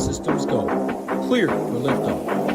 systems go. Clear for liftoff.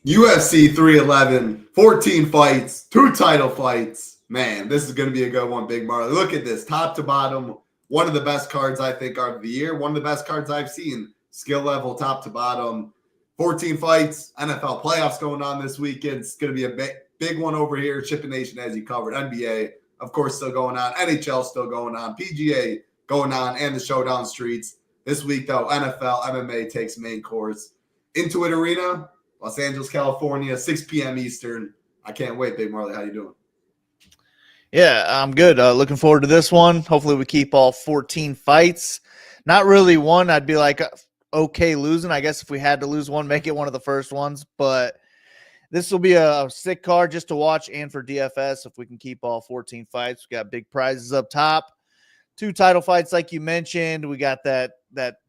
UFC 311, 14 fights, 2 title fights. Man, this is going to be a good one, Big Marley. Look at this, top to bottom. One of the best cards, I think, of the year. One of the best cards I've seen. Skill level, top to bottom. 14 fights, NFL playoffs going on this weekend. It's going to be a big one over here. Chippin' Nation, as you covered. NBA, of course, still going on. NHL still going on. PGA going on, and the Showdown Streets. This week, though, NFL, MMA takes main course. Intuit Arena, Los Angeles, California, 6 p.m. Eastern. I can't wait, Big Marley. How you doing? Yeah, I'm good. Looking forward to this one. Hopefully we keep all 14 fights. Not really one I'd be like, okay losing. I guess if we had to lose one, make it one of the first ones. But this will be a sick card just to watch and for DFS if we can keep all 14 fights. We got big prizes up top. 2 title fights like you mentioned. We got that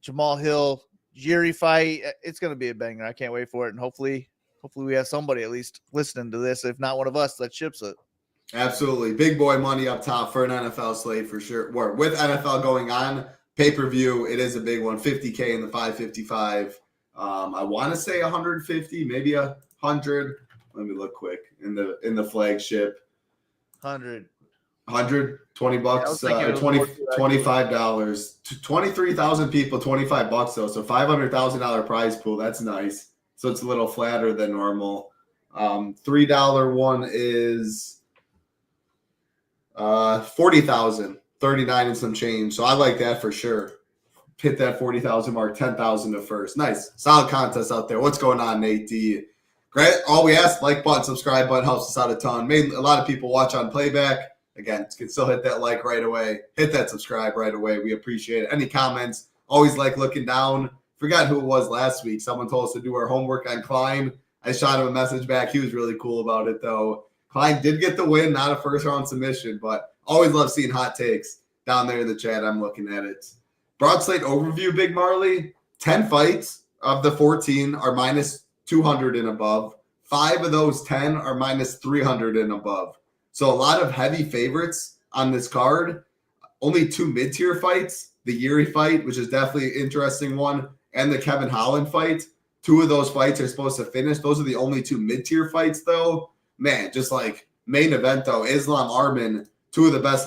Jamal Hill Jiri fight. It's going to be a banger. I can't wait for it. And hopefully we have somebody at least listening to this, if not one of us, that ships it. Absolutely. Big boy money up top for an NFL slate for sure. With NFL going on, pay-per-view, it is a big one. 50K in the 555. I want to say 150, maybe 100. Let me look quick in the flagship. 100. 20 bucks, $25. 23,000 people, $25 though. So $500,000 prize pool. That's nice. So it's a little flatter than normal. $3 one is 40,000, 39 and some change. So I like that for sure. Hit that 40,000 mark, 10,000 to first. Nice. Solid contest out there. What's going on, Nate D? Great. All we ask, like button, subscribe button helps us out a ton. A lot of people watch on playback. Again, you can still hit that like right away. Hit that subscribe right away. We appreciate it. Any comments? Always like looking down. Forgot who it was last week. Someone told us to do our homework on Klein. I shot him a message back. He was really cool about it, though. Klein did get the win, not a first-round submission, but always love seeing hot takes down there in the chat. I'm looking at it. Broad slate overview, Big Marley. 10 fights of the 14 are minus 200 and above. 5 of those 10 are minus 300 and above. So a lot of heavy favorites on this card. Only 2 mid-tier fights. The Jiri fight, which is definitely an interesting one, and the Kevin Holland fight. 2 of those fights are supposed to finish. Those are the only 2 mid-tier fights, though. Man, just like main event, though. Islam Arman, the 2 best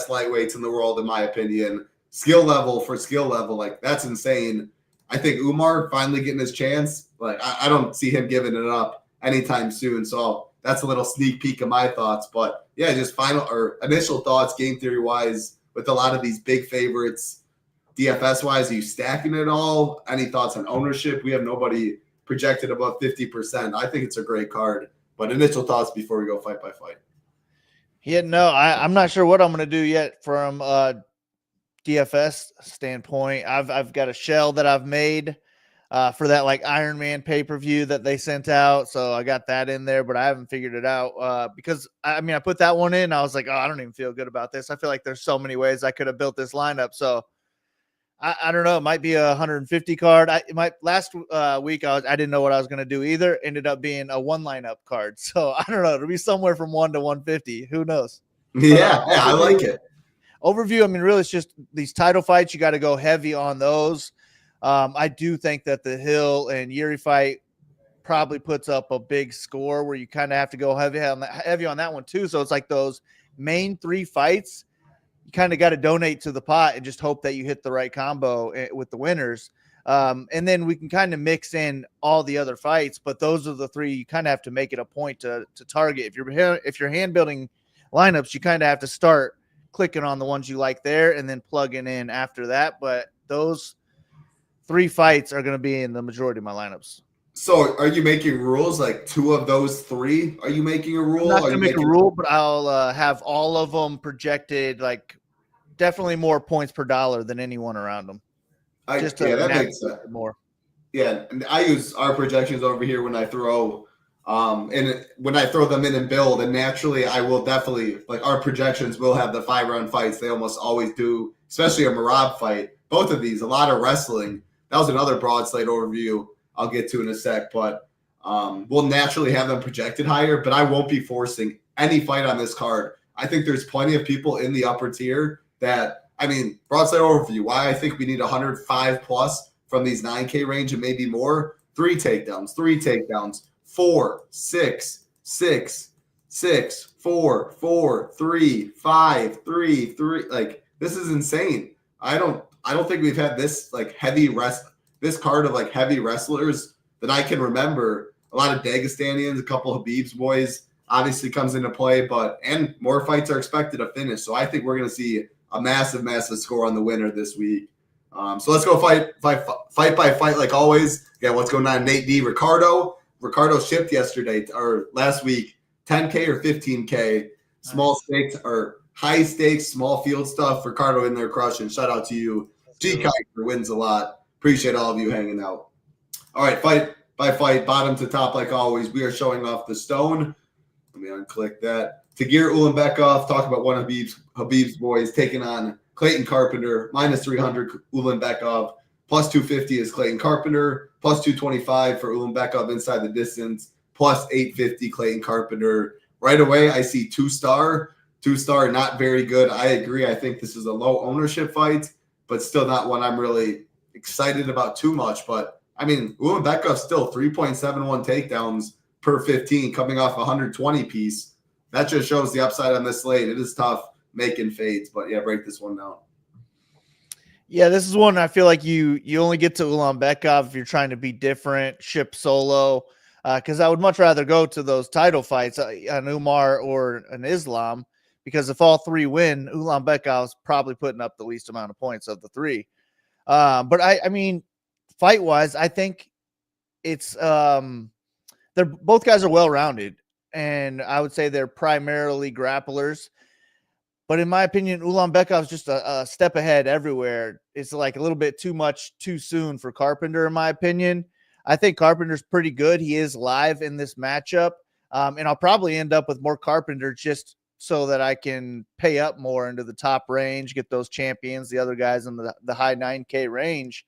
lightweights in the world, in my opinion. Skill level for skill level, like that's insane. I think Umar finally getting his chance. Like I don't see him giving it up anytime soon. So that's a little sneak peek of my thoughts. But yeah, just initial thoughts, game theory wise, with a lot of these big favorites. DFS wise, are you stacking it all? Any thoughts on ownership? We have nobody projected above 50%. I think it's a great card. But initial thoughts before we go fight by fight. Yeah, no, I'm not sure what I'm going to do yet from DFS standpoint. I've got a shell that I've made for that like Iron Man pay-per-view that they sent out. So I got that in there, but I haven't figured it out because I put that one in. I was like, oh, I don't even feel good about this. I feel like there's so many ways I could have built this lineup. So I don't know. It might be a 150 card. Last week I didn't know what I was going to do either. Ended up being a 1 lineup card. So I don't know. It'll be somewhere from 1 to 150. Who knows? Yeah, I like it. Overview. Really, it's just these title fights. You got to go heavy on those. I do think that the Hill and Jiri fight probably puts up a big score where you kind of have to go heavy on that one too. So it's like those main 3 fights. You kind of got to donate to the pot and just hope that you hit the right combo with the winners. And then we can kind of mix in all the other fights, but those are the 3 you kind of have to make it a point to target. If you're hand building lineups, you kind of have to start clicking on the ones you like there and then plugging in after that. But those 3 fights are going to be in the majority of my lineups. So are you making rules like 2 of those 3? Are you making a rule? I'm not going to make a rule, but I'll have all of them projected, like definitely more points per dollar than anyone around them. That makes sense. More. Yeah, and I use our projections over here when I throw them in and build, and naturally I will definitely, like, our projections will have the 5-round fights. They almost always do, especially a Marab fight. Both of these, a lot of wrestling. That was another broad slate overview I'll get to in a sec, but we'll naturally have them projected higher, but I won't be forcing any fight on this card. I think there's plenty of people in the upper tier that, I mean, broad slate overview, why I think we need 105 plus from these 9K range and maybe more. 3 takedowns, 4, 6, 6, 6, 4, 4, 3, 5, 3, 3. Like, this is insane. I don't think we've had this like this card of like heavy wrestlers that I can remember. A lot of Dagestanians, a couple of Habib's boys obviously comes into play, and more fights are expected to finish. So I think we're going to see a massive score on the winner this week. So let's go fight by fight like always. Yeah, what's going on? Nate D. Ricardo shipped yesterday or last week, 10K or 15K. Small stakes or high stakes, small field stuff. Ricardo in there crushing. Shout out to you. G Kiker wins a lot. Appreciate all of you hanging out. All right, fight by fight, bottom to top like always. We are showing off the stone. Let me unclick that. Tagir Ulanbekov, talk about one of Habib's boys taking on Clayton Carpenter, minus 300 Ulanbekov, plus 250 is Clayton Carpenter, plus 225 for Ulanbekov inside the distance, plus 850 Clayton Carpenter. Right away, I see two-star, not very good. I agree. I think this is a low ownership fight, but still not one I'm really excited about too much. But, I mean, Ulanbekov still 3.71 takedowns per 15 coming off 120 piece. That just shows the upside on this slate. It is tough making fades, but yeah, break this one down. Yeah, this is one I feel like you only get to Ulanbekov if you're trying to be different, ship solo, because I would much rather go to those title fights, an Umar or an Islam, because if all 3 win, Ulanbekov's probably putting up the least amount of points of the 3. But I mean, fight-wise, I think it's they're both guys are well-rounded, and I would say they're primarily grapplers. But in my opinion, Ulanbekov's just a step ahead everywhere. It's like a little bit too much too soon for Carpenter, in my opinion. I think Carpenter's pretty good. He is live in this matchup. And I'll probably end up with more Carpenter just so that I can pay up more into the top range, get those champions, the other guys in the high 9K range.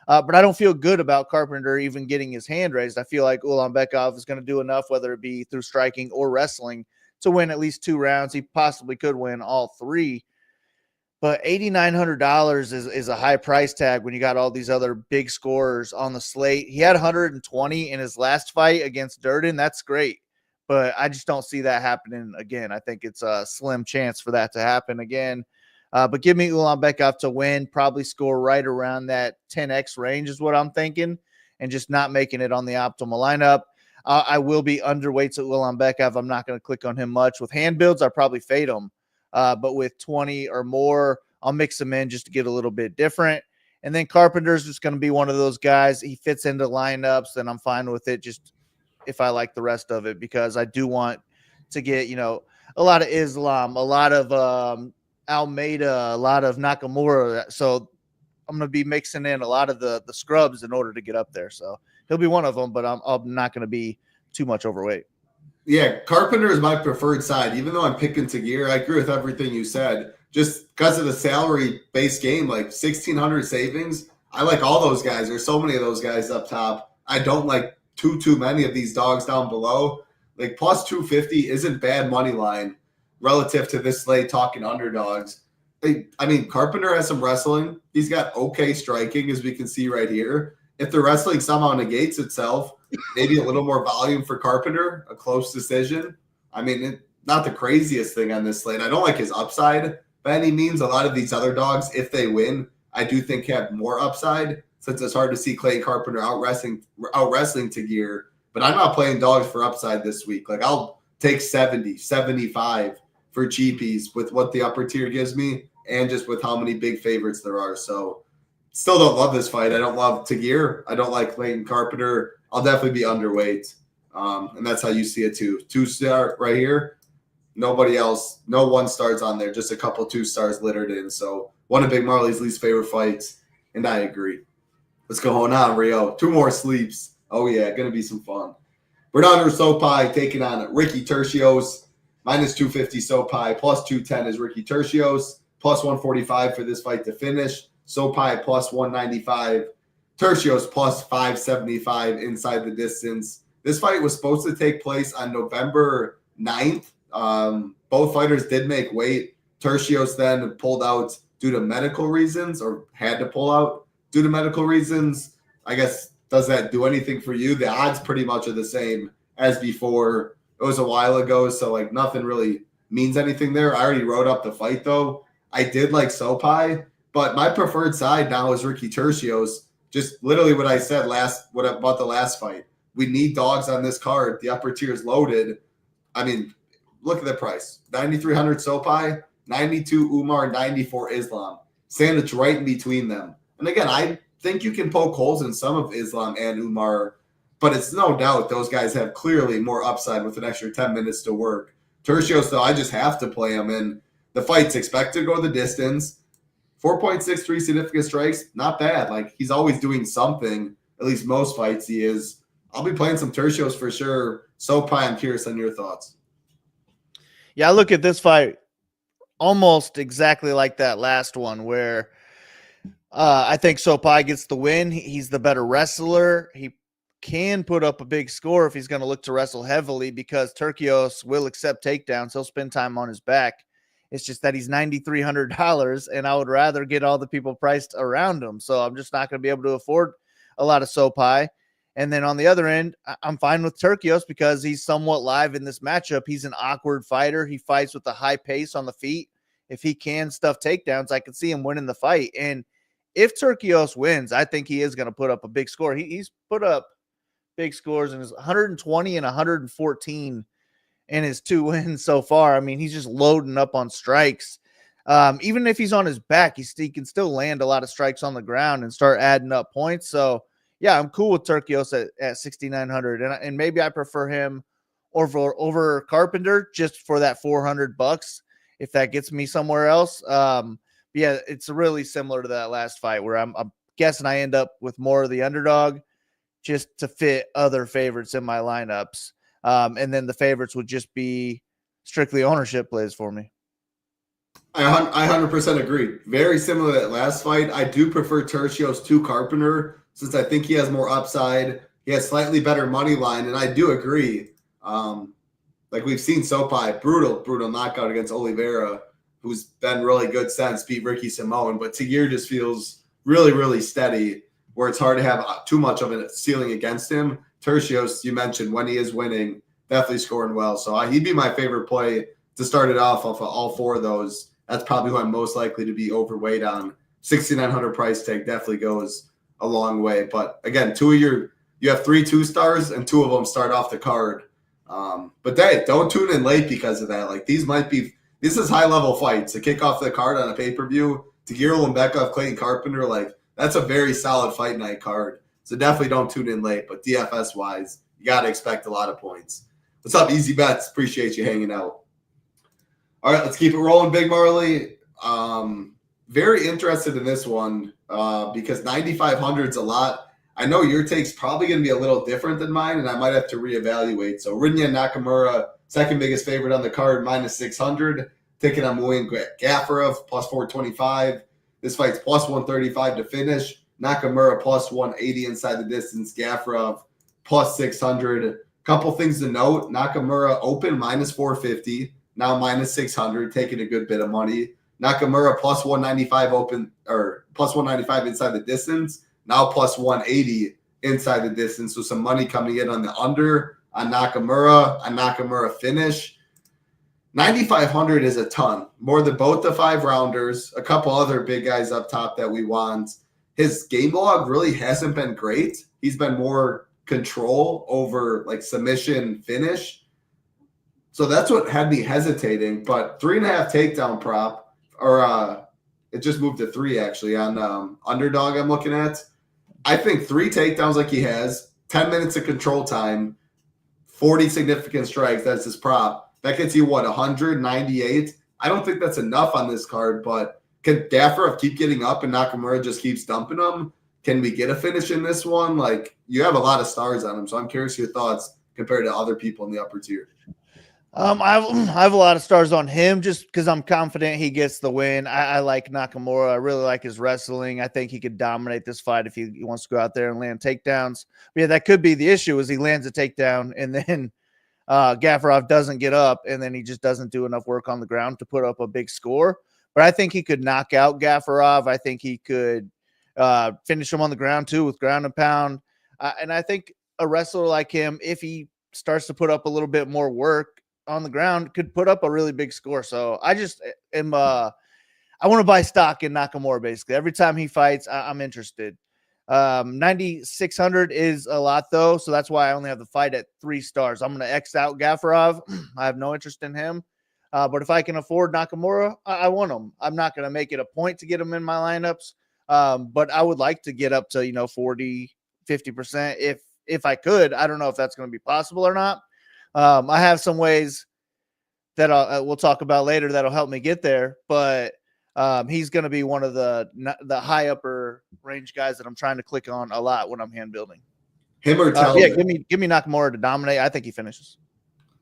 But I don't feel good about Carpenter even getting his hand raised. I feel like Ulanbekov is going to do enough, whether it be through striking or wrestling, to win at least 2 rounds. He possibly could win all 3. But $8,900 is a high price tag when you got all these other big scorers on the slate. He had 120 in his last fight against Durden. That's great. But I just don't see that happening again. I think it's a slim chance for that to happen again. But give me Ulanbekov to win, probably score right around that 10x range is what I'm thinking, and just not making it on the optimal lineup. I will be underweight to Ulanbekov. I'm not going to click on him much. With hand builds, I'll probably fade him. But with 20 or more, I'll mix them in just to get a little bit different. And then Carpenter's just going to be one of those guys. He fits into lineups, and I'm fine with it just if I like the rest of it, because I do want to get, a lot of Islam, a lot of Almeida, a lot of Nakamura. So I'm going to be mixing in a lot of the scrubs in order to get up there. So he'll be one of them, but I'm not going to be too much overweight. Yeah, Carpenter is my preferred side. Even though I'm picking Tagir, I agree with everything you said. Just because of the salary-based game, like 1,600 savings, I like all those guys. There's so many of those guys up top. I don't like too many of these dogs down below. Like plus 250 isn't bad money line relative to this slate talking underdogs. I mean, Carpenter has some wrestling. He's got okay striking, as we can see right here. If the wrestling somehow negates itself, maybe a little more volume for Carpenter, a close decision. I mean, not the craziest thing on this slate. I don't like his upside by any means. A lot of these other dogs, if they win, I do think have more upside, since it's hard to see Clayton Carpenter out wrestling Tagir. But I'm not playing dogs for upside this week. Like, I'll take 70, 75 for cheapies with what the upper tier gives me and just with how many big favorites there are. So still don't love this fight. I don't love Tagir. I don't like Clayton Carpenter. I'll definitely be underweight. And that's how you see it too. 2-star right here. Nobody else. No 1-stars on there. Just a couple 2-stars littered in. So one of Big Marley's least favorite fights. And I agree. What's going on, Rio? 2 more sleeps. Oh, yeah, going to be some fun. Bernardo Sopai taking on Ricky Tercios. Minus 250 Sopai. Plus 210 is Ricky Tercios. Plus 145 for this fight to finish. Sopai plus 195. Tercios plus 575 inside the distance. This fight was supposed to take place on November 9th. Both fighters did make weight. Tercios then pulled out due to medical reasons, or had to pull out due to medical reasons. I guess, does that do anything for you? The odds pretty much are the same as before. It was a while ago, so like nothing really means anything there. I already wrote up the fight though. I did like Sopai, but my preferred side now is Ricky Tercios. Just literally what I said about the last fight. We need dogs on this card. The upper tier is loaded. I mean, look at the price. 9,300 Sopai, 92 Umar, 94 Islam. Sandwich right in between them. And again, I think you can poke holes in some of Islam and Umar, but it's no doubt those guys have clearly more upside with an extra 10 minutes to work. Tercios, though, I just have to play him. And the fight's expected to go the distance. 4.63 significant strikes, not bad. Like, he's always doing something. At least most fights he is. I'll be playing some Tercios for sure. Sopai, I'm curious on your thoughts. Yeah, I look at this fight almost exactly like that last one where I think Sopai gets the win. He's the better wrestler. He can put up a big score if he's going to look to wrestle heavily because Tercios will accept takedowns. He'll spend time on his back. It's just that he's $9,300, and I would rather get all the people priced around him. So I'm just not going to be able to afford a lot of Sopai. And then on the other end, I'm fine with Tercios because he's somewhat live in this matchup. He's an awkward fighter. He fights with a high pace on the feet. If he can stuff takedowns, I could see him winning the fight. And if Tercios wins, I think he is going to put up a big score. He's put up big scores in his 120 and 114 in his 2 wins so far. I mean, he's just loading up on strikes. Even if he's on his back, he can still land a lot of strikes on the ground and start adding up points. So, yeah, I'm cool with Tercios at 6,900, and maybe I prefer him over Carpenter just for that $400 if that gets me somewhere else. Yeah, it's really similar to that last fight where I'm guessing I end up with more of the underdog just to fit other favorites in my lineups, and then the favorites would just be strictly ownership plays for me. I 100% agree. Very similar to that last fight. I do prefer Tercios to Carpenter, since I think he has more upside. He has slightly better money line, and I do agree. Like we've seen Sopai, brutal knockout against Oliveira, who's been really good since, beat Ricky Simone. But Tagir just feels really, really steady, where it's hard to have too much of a ceiling against him. Tercios, you mentioned, when he is winning, definitely scoring well. So he'd be my favorite play to start it off of all 4 of those. That's probably who I'm most likely to be overweight on. 6,900 price tag definitely goes a long way. But again, you have 3 2-stars and 2 of them start off the card. But hey, don't tune in late because of that. Like this is high level fights to kick off the card on a pay-per-view. Tagir and Beckov, Clayton Carpenter, like that's a very solid fight night card. So definitely don't tune in late. But DFS wise, you got to expect a lot of points. What's up, Easy Bets? Appreciate you hanging out. All right, let's keep it rolling, Big Marley. Very interested in this one because 9,500 is a lot. I know your take's probably going to be a little different than mine, and I might have to reevaluate. So Rinya Nakamura, second biggest favorite on the card, minus 600. Taking on Gaffov, plus 425. This fight's plus 135 to finish. Nakamura, plus 180 inside the distance. Gaffov, plus 600. Couple things to note. Nakamura open, minus 450. Now minus 600, taking a good bit of money. Nakamura plus 195 open, or plus 195 inside the distance. Now plus 180 inside the distance. So some money coming in on the under on Nakamura. A Nakamura finish. 9,500 is a ton. More than both the 5-rounders. A couple other big guys up top that we want. His game log really hasn't been great. He's been more control over like submission finish. So that's what had me hesitating. But 3.5 takedown prop, or it just moved to 3 actually on underdog I'm looking at. I think 3 takedowns like he has, 10 minutes of control time, 40 significant strikes, that's his prop. That gets you, 198? I don't think that's enough on this card, but can Gaffov keep getting up and Nakamura just keeps dumping him? can we get a finish in this one? Like, you have a lot of stars on him, so I'm curious your thoughts compared to other people in the upper tier. I have a lot of stars on him just because I'm confident he gets the win. I like Nakamura. I really like his wrestling. I think he could dominate this fight if he wants to go out there and land takedowns. But yeah, that could be the issue is he lands a takedown and then Gaffov doesn't get up and then he just doesn't do enough work on the ground to put up a big score. But I think he could knock out Gaffov. I think he could finish him on the ground too with ground and pound. And I think a wrestler like him, if he starts to put up a little bit more work on the ground, could put up a really big score. So I just am I want to buy stock in Nakamura basically. Every time he fights, I'm interested. 9,600 is a lot though, so that's why I only have the fight at 3 stars. I'm going to X out Gaffov. I have no interest in him. But if I can afford Nakamura, I want him. I'm not going to make it a point to get him in my lineups. But I would like to get up to 40, 50% if I could. I don't know if that's going to be possible or not. I have some ways that we'll talk about later that'll help me get there, but he's going to be one of the high upper range guys that I'm trying to click on a lot when I'm hand building. Him or Talbot? Yeah, give me Nakamura to dominate. I think he finishes.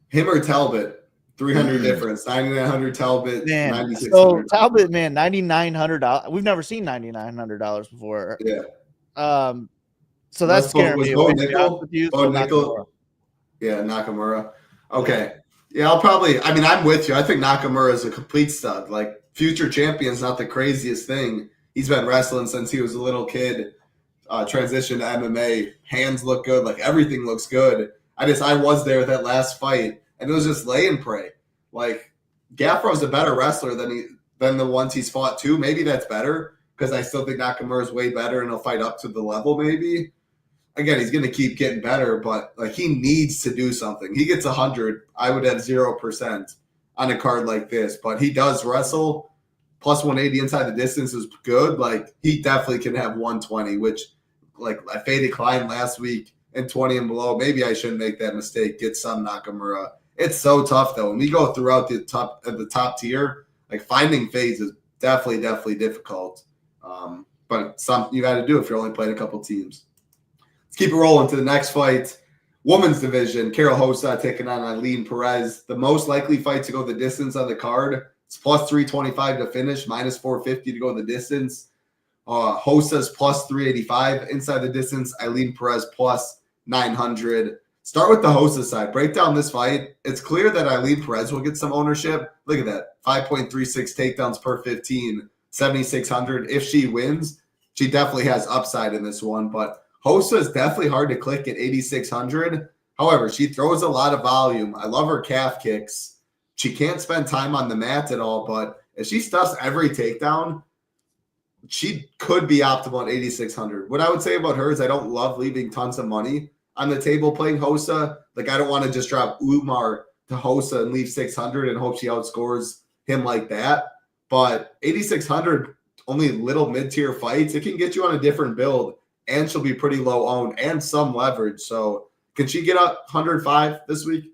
Him or Talbot? 300 difference. 9,900 Talbot. Man, 9,600. so Talbot, man, $9,900. We've never seen $9,900 before. Yeah. So that's scaring me. Bo Nickel? Yeah, Nakamura. Okay. Yeah, I'm with you. I think Nakamura is a complete stud. Like, future champion's not the craziest thing. He's been wrestling since he was a little kid. Transitioned to MMA. Hands look good. Like, everything looks good. I was there that last fight, and it was just lay and pray. Like, Gaffrov's a better wrestler than the ones he's fought too. Maybe that's better because I still think Nakamura's way better and he'll fight up to the level maybe. Again, he's going to keep getting better, but like he needs to do something. He gets 100, I would have 0% on a card like this, but he does wrestle. Plus 180 inside the distance is good. Like he definitely can have 120, which like I faded Klein last week and 20 and below. Maybe I shouldn't make that mistake. Get some Nakamura. It's so tough though. When we go throughout the top tier, like finding fades is definitely difficult. But some you got to do if you're only playing a couple teams. Let's keep it rolling to the next fight. Women's division, Karol Hosa taking on Eileen Perez. The most likely fight to go the distance on the card. It's plus 325 to finish, minus 450 to go the distance. Hosa's plus 385 inside the distance. Eileen Perez plus 900. Start with the Hosa side. Break down this fight. It's clear that Eileen Perez will get some ownership. Look at that. 5.36 takedowns per 15, 7,600. If she wins, she definitely has upside in this one. But Hosa is definitely hard to click at 8,600. However, she throws a lot of volume. I love her calf kicks. She can't spend time on the mat at all, but if she stuffs every takedown, she could be optimal at 8,600. What I would say about her is I don't love leaving tons of money on the table playing Hosa. Like, I don't want to just drop Umar to Hosa and leave 600 and hope she outscores him like that. But 8,600, only little mid-tier fights, it can get you on a different build, and she'll be pretty low owned and some leverage. So can she get up 105 this week?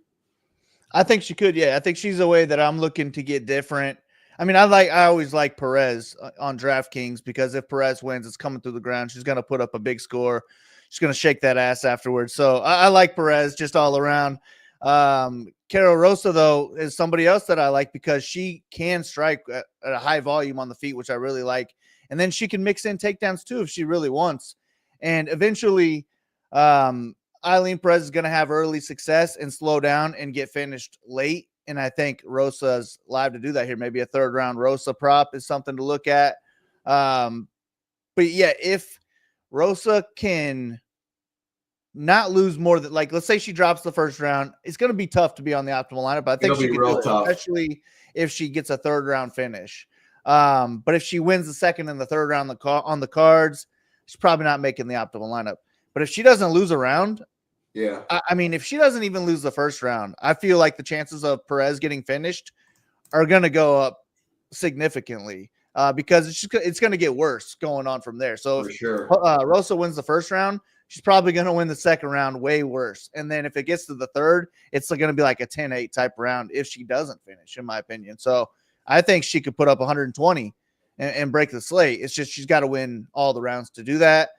I think she could, yeah. I think she's a way that I'm looking to get different. I mean, I always like Perez on DraftKings because if Perez wins, it's coming through the ground. She's going to put up a big score. She's going to shake that ass afterwards. So I like Perez just all around. Karol Rosa, though, is somebody else that I like because she can strike at a high volume on the feet, which I really like. And then she can mix in takedowns too if she really wants. And eventually, Eileen Perez is going to have early success and slow down and get finished late. And I think Rosa's live to do that here. Maybe a third round Rosa prop is something to look at. But yeah, if Rosa can not lose more than, like, let's say she drops the first round, it's going to be tough to be on the optimal lineup. But I think she can do it, especially if she gets a third round finish. But if she wins the second and the third round on the cards, she's probably not making the optimal lineup. But if she doesn't lose a round, yeah, I mean, if she doesn't even lose the first round, I feel like the chances of Perez getting finished are going to go up significantly because it's going to get worse going on from there. So if Rosa wins the first round, she's probably going to win the second round way worse. And then if it gets to the third, it's going to be like a 10-8 type round if she doesn't finish, in my opinion. So I think she could put up 120 and break the slate. It's just she's got to win all the rounds to do that.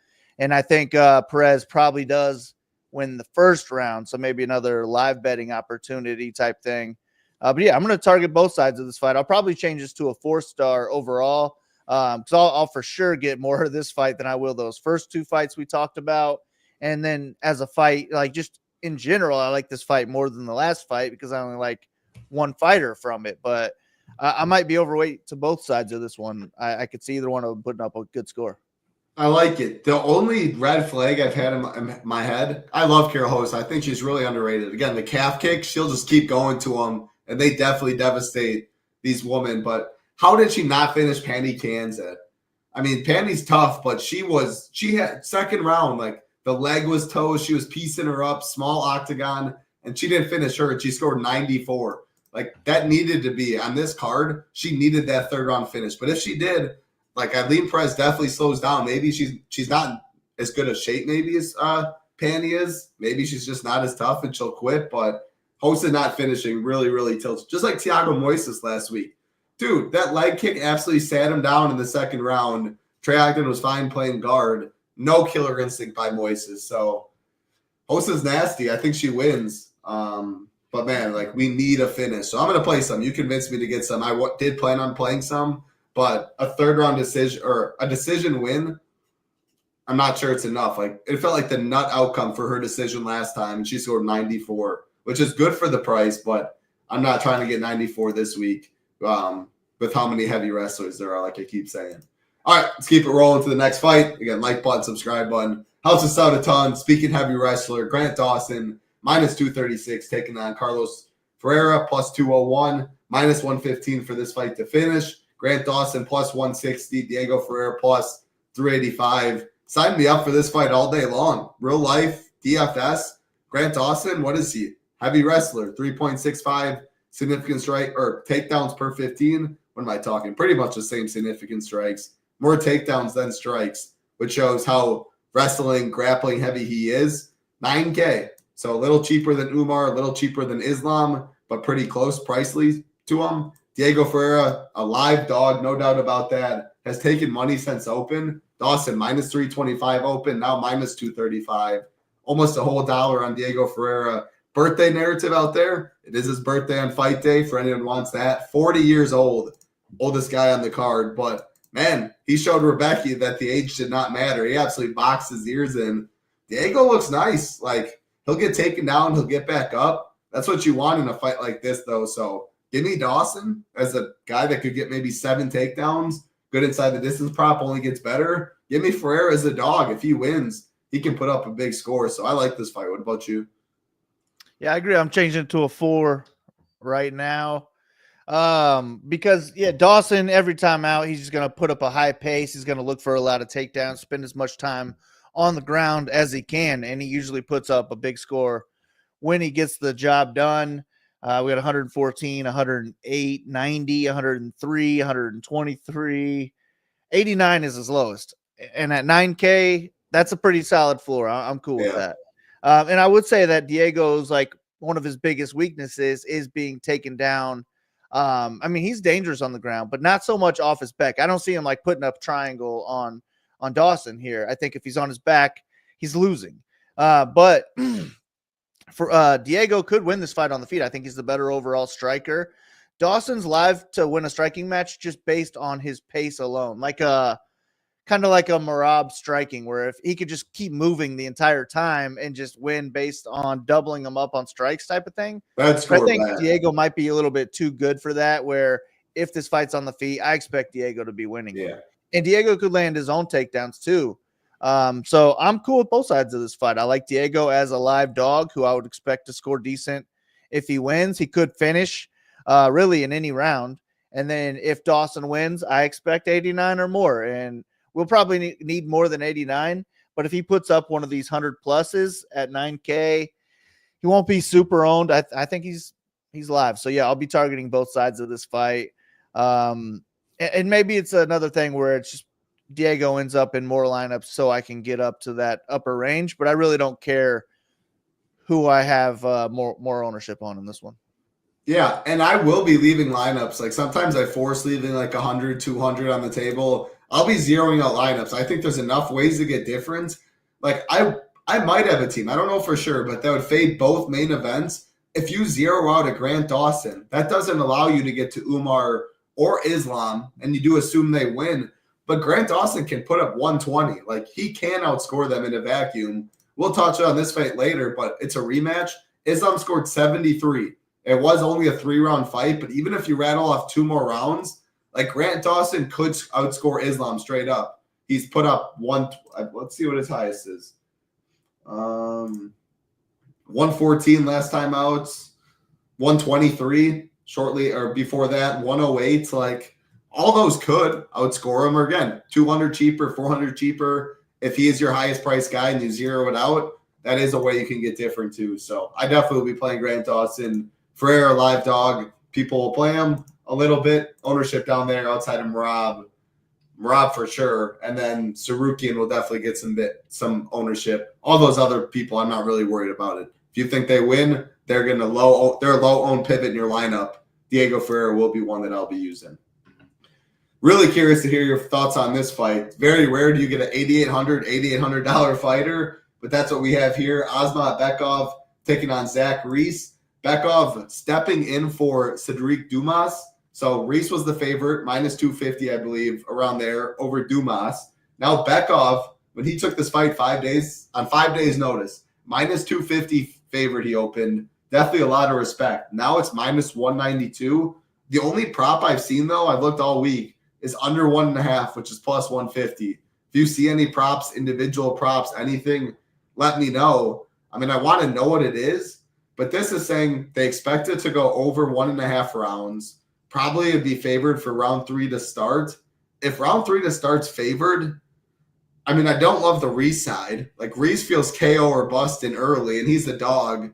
And I think Perez probably does win the first round. So maybe another live betting opportunity type thing. But yeah, I'm going to target both sides of this fight. I'll probably change this to a 4-star overall. Because I'll for sure get more of this fight than I will those first 2 fights we talked about. And then as a fight, like just in general, I like this fight more than the last fight because I only like one fighter from it. But I might be overweight to both sides of this one. I could see either one of them putting up a good score. I like it. The only red flag I've had in my head, I love Carol Hosa. I think she's really underrated. Again, the calf kick, she'll just keep going to them, and they definitely devastate these women. But how did she not finish Pandy Kanzat? I mean, Pandy's tough, but she had second round, like the leg was toast. She was piecing her up, small octagon, and she didn't finish her. She scored 94. Like that needed to be on this card. She needed that third round finish. But if she did, like Eileen Perez definitely slows down. Maybe she's not as good a shape maybe as Pandy is. Maybe she's just not as tough and she'll quit. But Hosa not finishing really, really tilts. Just like Thiago Moises last week. Dude, that leg kick absolutely sat him down in the second round. Trey Ogden was fine playing guard. No killer instinct by Moises. So Hosa's nasty. I think she wins. But man, like we need a finish. So I'm going to play some. You convinced me to get some. I did plan on playing some, but a third round decision or a decision win, I'm not sure it's enough. Like it felt like the nut outcome for her decision last time, and she scored 94, which is good for the price, but I'm not trying to get 94 this week with how many heavy wrestlers there are, like I keep saying. All right, let's keep it rolling to the next fight. Again, like button, subscribe button. Helps us out a ton. Speaking heavy wrestler, Grant Dawson, minus 236, taking on Carlos Ferrera, plus 201, minus 115 for this fight to finish. Grant Dawson, plus 160. Diego Ferrera, plus 385. Sign me up for this fight all day long. Real life, DFS. Grant Dawson, what is he? Heavy wrestler, 3.65 significant strike or takedowns per 15. What am I talking? Pretty much the same significant strikes. More takedowns than strikes, which shows how wrestling, grappling heavy he is. 9K. So a little cheaper than Umar, a little cheaper than Islam, but pretty close pricely to him. Diego Ferrera, a live dog, no doubt about that, has taken money since open. Dawson, minus 325 open, now minus 235. Almost a whole dollar on Diego Ferrera. Birthday narrative out there. It is his birthday on fight day for anyone who wants that. 40 years old, oldest guy on the card. But, man, he showed Rebecca that the age did not matter. He absolutely boxed his ears in. Diego looks nice. Like, he'll get taken down. He'll get back up. That's what you want in a fight like this, though. So give me Dawson as a guy that could get maybe 7 takedowns. Good inside the distance prop, only gets better. Give me Ferrera as a dog. If he wins, he can put up a big score. So I like this fight. What about you? Yeah, I agree. I'm changing it to a 4 right now. Because, yeah, Dawson, every time out, he's just going to put up a high pace. He's going to look for a lot of takedowns, spend as much time on the ground as he can, and he usually puts up a big score when he gets the job done. We got 114, 108, 90, 103, 123. 89 is his lowest. And at 9K, that's a pretty solid floor. I'm cool with that. And I would say that Diego's like one of his biggest weaknesses is being taken down. I mean, he's dangerous on the ground, but not so much off his back. I don't see him like putting up triangle on Dawson here. I think if he's on his back, he's losing. But for Diego could win this fight on the feet. I think he's the better overall striker. Dawson's live to win a striking match just based on his pace alone, like kind of like a Marab striking, where if he could just keep moving the entire time and just win based on doubling him up on strikes type of thing. I think Diego might be a little bit too good for that, where if this fight's on the feet, I expect Diego to be winning. Yeah. And Diego could land his own takedowns too. So I'm cool with both sides of this fight. I like Diego as a live dog who I would expect to score decent. If he wins, he could finish really in any round. And then if Dawson wins, I expect 89 or more. And we'll probably need more than 89. But if he puts up one of these 100 pluses at 9K, he won't be super owned. I think he's live. So, yeah, I'll be targeting both sides of this fight. And maybe it's another thing where it's just Diego ends up in more lineups so I can get up to that upper range. But I really don't care who I have more ownership on in this one. Yeah, and I will be leaving lineups. Like sometimes I force leaving like 100, 200 on the table. I'll be zeroing out lineups. I think there's enough ways to get different like I might have a team. I don't know for sure, but that would fade both main events. If you zero out a Grant Dawson, that doesn't allow you to get to Umar or Islam, and you do assume they win. But Grant Dawson can put up 120. Like, he can outscore them in a vacuum. We'll touch on this fight later, but it's a rematch. Islam scored 73. It was only a 3-round fight, but even if you rattle off 2 more rounds, like, Grant Dawson could outscore Islam straight up. He's put up let's see what his highest is. 114 last time out, 123 shortly or before that, 108. Like, all those could outscore him, or again, 200 cheaper, 400 cheaper. If he is your highest price guy and you zero it out, that is a way you can get different too. So I definitely will be playing Grant Dawson. Ferrera, live dog. People will play him a little bit. Ownership down there outside of Merab for sure. And then Sarukian will definitely get some ownership. All those other people, I'm not really worried about it. If you think they win, they're going to low own pivot in your lineup. Diego Ferreira will be one that I'll be using. Really curious to hear your thoughts on this fight. Very rare do you get an $8,800 fighter, but that's what we have here. Asmat Beckov taking on Zach Reese. Beckov stepping in for Cedric Dumas. So Reese was the favorite, minus 250, I believe, around there, over Dumas. Now Beckov, when he took this fight 5 days notice, minus 250 favorite he opened. Definitely a lot of respect. Now it's minus 192. The only prop I've seen, though, I've looked all week, is under 1.5, which is plus 150. If you see any props, individual props, anything, let me know. I mean, I want to know what it is, but this is saying they expect it to go over 1.5 rounds. Probably it'd be favored for round 3 to start. If round 3 to start's favored, I mean, I don't love the Reese side. Like, Reese feels KO or busting early, and he's the dog.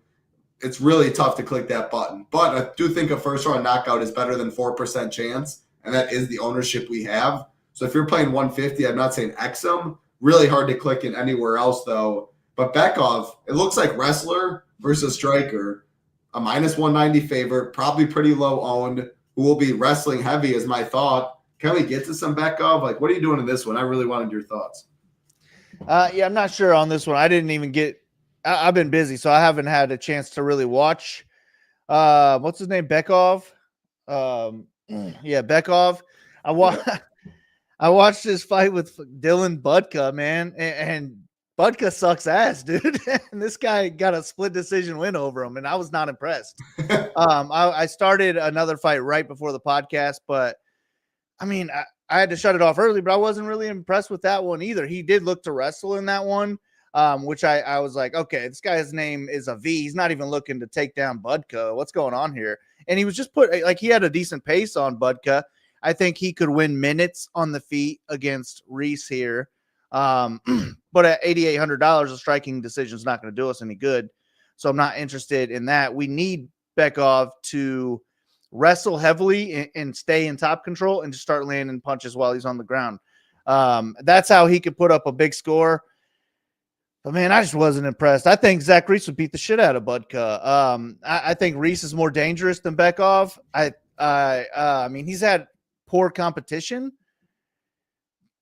It's really tough to click that button. But I do think a first-round knockout is better than 4% chance, and that is the ownership we have. So if you're playing 150, I'm not saying X him. Really hard to click in anywhere else, though. But Beckov, it looks like wrestler versus striker. A minus 190 favorite, probably pretty low owned, who will be wrestling heavy is my thought. Can we get to some Beckov? Like, what are you doing in this one? I really wanted your thoughts. Yeah, I'm not sure on this one. I didn't even get – I've been busy, so I haven't had a chance to really watch. What's his name? Beckov? Yeah, Beckov. I watched this fight with Dylan Budka, man, and Budka sucks ass, dude. And this guy got a split decision win over him, and I was not impressed. I started another fight right before the podcast, but I mean, I had to shut it off early, but I wasn't really impressed with that one either. He did look to wrestle in that one, which I was like, okay, this guy's name is a V. He's not even looking to take down Budka. What's going on here? And he was just he had a decent pace on Budka. I think he could win minutes on the feet against Reese here. But at $8,800, a striking decision is not going to do us any good. So I'm not interested in that. We need Beckov to wrestle heavily and stay in top control and just start landing punches while he's on the ground. That's how he could put up a big score. But, man, I just wasn't impressed. I think Zach Reese would beat the shit out of Budka. I think Reese is more dangerous than Beckov. I mean, he's had poor competition,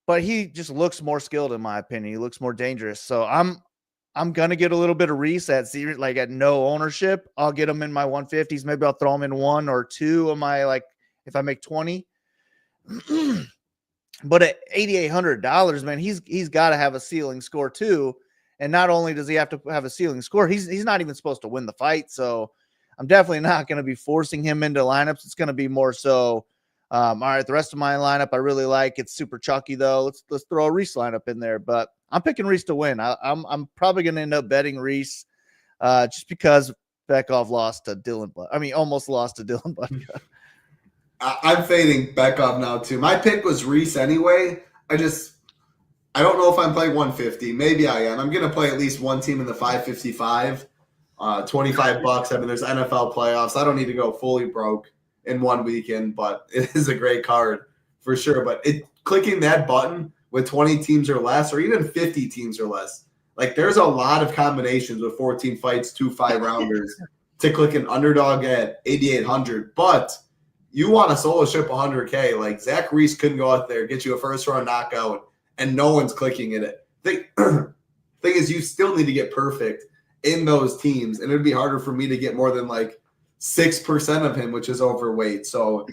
but he just looks more skilled, in my opinion. He looks more dangerous. So I'm going to get a little bit of Reese at zero, like at no ownership. I'll get him in my 150s. Maybe I'll throw him in 1 or 2 of my, like, if I make 20. But at $8,800, man, he's got to have a ceiling score too. And not only does he have to have a ceiling score, he's not even supposed to win the fight. So I'm definitely not going to be forcing him into lineups. It's going to be more so, all right, the rest of my lineup I really like. It's super chalky though. Let's throw a Reese lineup in there. But I'm picking Reese to win. I'm probably going to end up betting Reese just because Beckov lost to Dylan. Almost lost to Dylan Budka. I'm fading Beckov now too. My pick was Reese anyway. I don't know if I'm playing 150. Maybe I am. I'm going to play at least one team in the 555. $25. I mean, there's NFL playoffs. I don't need to go fully broke in one weekend, but it is a great card for sure. But clicking that button with 20 teams or less, or even 50 teams or less, like there's a lot of combinations with 14 fights, 2 5-rounders to click an underdog at 8,800. But you want a solo ship 100K. Like Zach Reese couldn't go out there, get you a first round knockout, and no one's clicking in it. Think Thing is, you still need to get perfect in those teams, and it'd be harder for me to get more than like 6% of him, which is overweight. So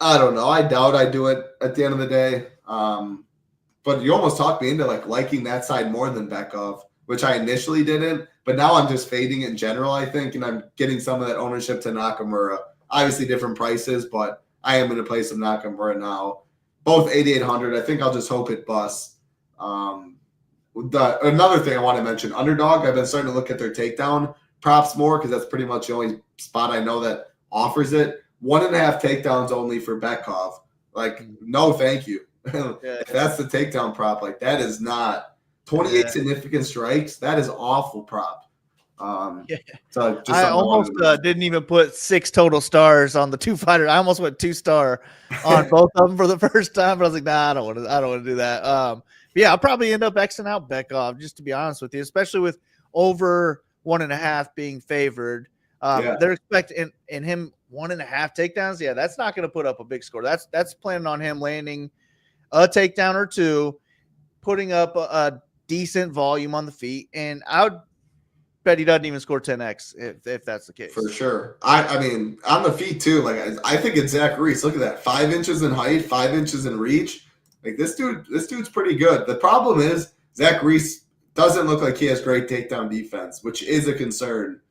I don't know. I doubt I do it at the end of the day. But you almost talked me into like liking that side more than Beckov, which I initially didn't. But now I'm just fading in general, I think, and I'm getting some of that ownership to Nakamura. Obviously different prices, but I am in a place of Nakamura now. Both 8,800. I think I'll just hope it busts. Another thing I want to mention, Underdog, I've been starting to look at their takedown props more because that's pretty much the only spot I know that offers it. 1.5 takedowns only for Beckov. Like, no, thank you. If that's the takedown prop, like that is not 28 significant strikes. That is awful prop. So just I almost didn't even put 6 total stars on the 2 fighters. I almost went 2-star on both of them for the first time, but I was like, nah, I don't want to do that. Yeah, I'll probably end up Xing out Beckov, just to be honest with you, especially with over 1.5 being favored. They're expecting in him 1.5 takedowns. Yeah, that's not going to put up a big score. That's planning on him landing a takedown or 2, putting up a decent volume on the feet, and I would bet he doesn't even score 10x if that's the case. For sure. I mean, on the feet too, like I think it's Zach Reese. Look at that. 5 inches in height, 5 inches in reach. Like this dude's pretty good. The problem is Zach Reese doesn't look like he has great takedown defense, which is a concern.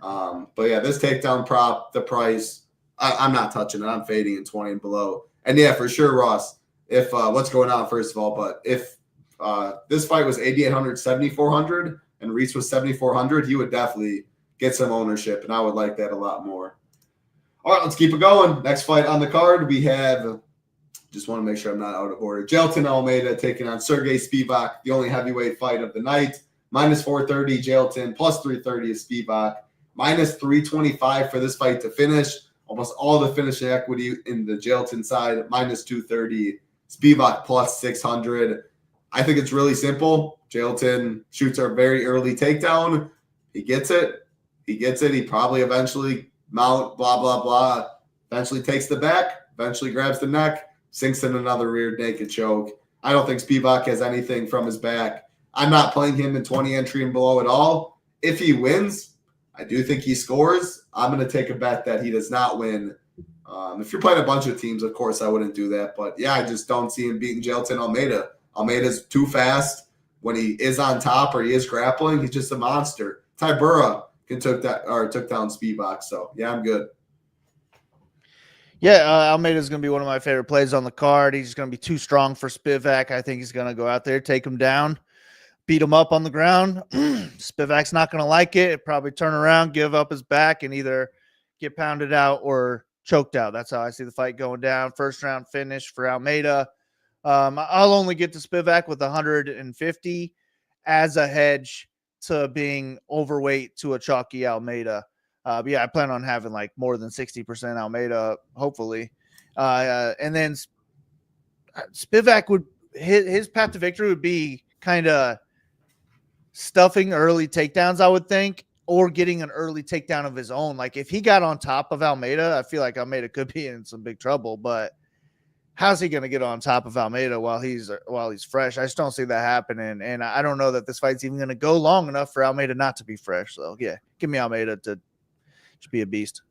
But yeah, this takedown prop, the price, I'm not touching it. I'm fading in 20 and below. And yeah, for sure, Ross, if what's going on, first of all, but if this fight was 8,800, 7,400, and Reese was 7,400, he would definitely get some ownership, and I would like that a lot more. All right, let's keep it going. Next fight on the card, we have, just want to make sure I'm not out of order, Jailton Almeida taking on Sergey Spivac, the only heavyweight fight of the night. Minus 430, Jailton, plus 330 is Spivac. Minus 325 for this fight to finish. Almost all the finishing equity in the Jailton side, minus 230. Spivac plus 600. I think it's really simple. Jailton shoots a very early takedown. He gets it. He probably eventually blah, blah, blah. Eventually takes the back. Eventually grabs the neck. Sinks in another rear naked choke. I don't think Spivac has anything from his back. I'm not playing him in 20 entry and below at all. If he wins, I do think he scores. I'm going to take a bet that he does not win. If you're playing a bunch of teams, of course, I wouldn't do that. But, yeah, I just don't see him beating Jailton Almeida. Almeida's too fast. When he is on top or he is grappling, he's just a monster. Tybura took down Spivac. So, yeah, I'm good. Yeah, Almeida's going to be one of my favorite plays on the card. He's going to be too strong for Spivac. I think he's going to go out there, take him down, beat him up on the ground. Spivac's not going to like it. Probably turn around, give up his back, and either get pounded out or choked out. That's how I see the fight going down. First round finish for Almeida. I'll only get to Spivac with 150 as a hedge to being overweight to a chalky Almeida. But yeah, I plan on having like more than 60% Almeida, hopefully. And then Spivac would his path to victory would be kind of stuffing early takedowns, I would think, or getting an early takedown of his own. Like if he got on top of Almeida, I feel like Almeida could be in some big trouble, but how's he going to get on top of Almeida while he's fresh? I just don't see that happening, and I don't know that this fight's even going to go long enough for Almeida not to be fresh. So, yeah, give me Almeida to be a beast.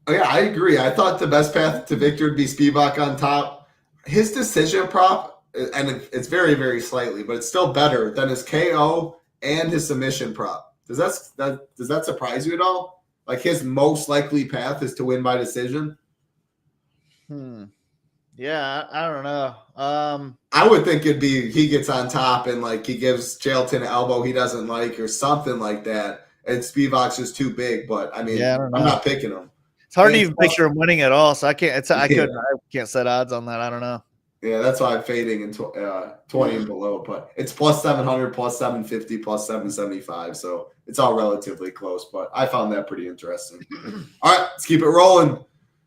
Oh, yeah, I agree. I thought the best path to victory would be Spivac on top. His decision prop, and it's very, very slightly, but it's still better than his KO and his submission prop. Does that surprise you at all? Like his most likely path is to win by decision? Yeah, I don't know. I would think it'd be he gets on top and like he gives Jailton an elbow he doesn't like or something like that. And Spivac's just too big, but I mean, I'm not picking him. It's hard to even picture him winning at all, so I can't set odds on that. I don't know. Yeah, that's why I'm fading in 20 and below, but it's plus 700, plus 750, plus 775, so it's all relatively close, but I found that pretty interesting. All right, let's keep it rolling.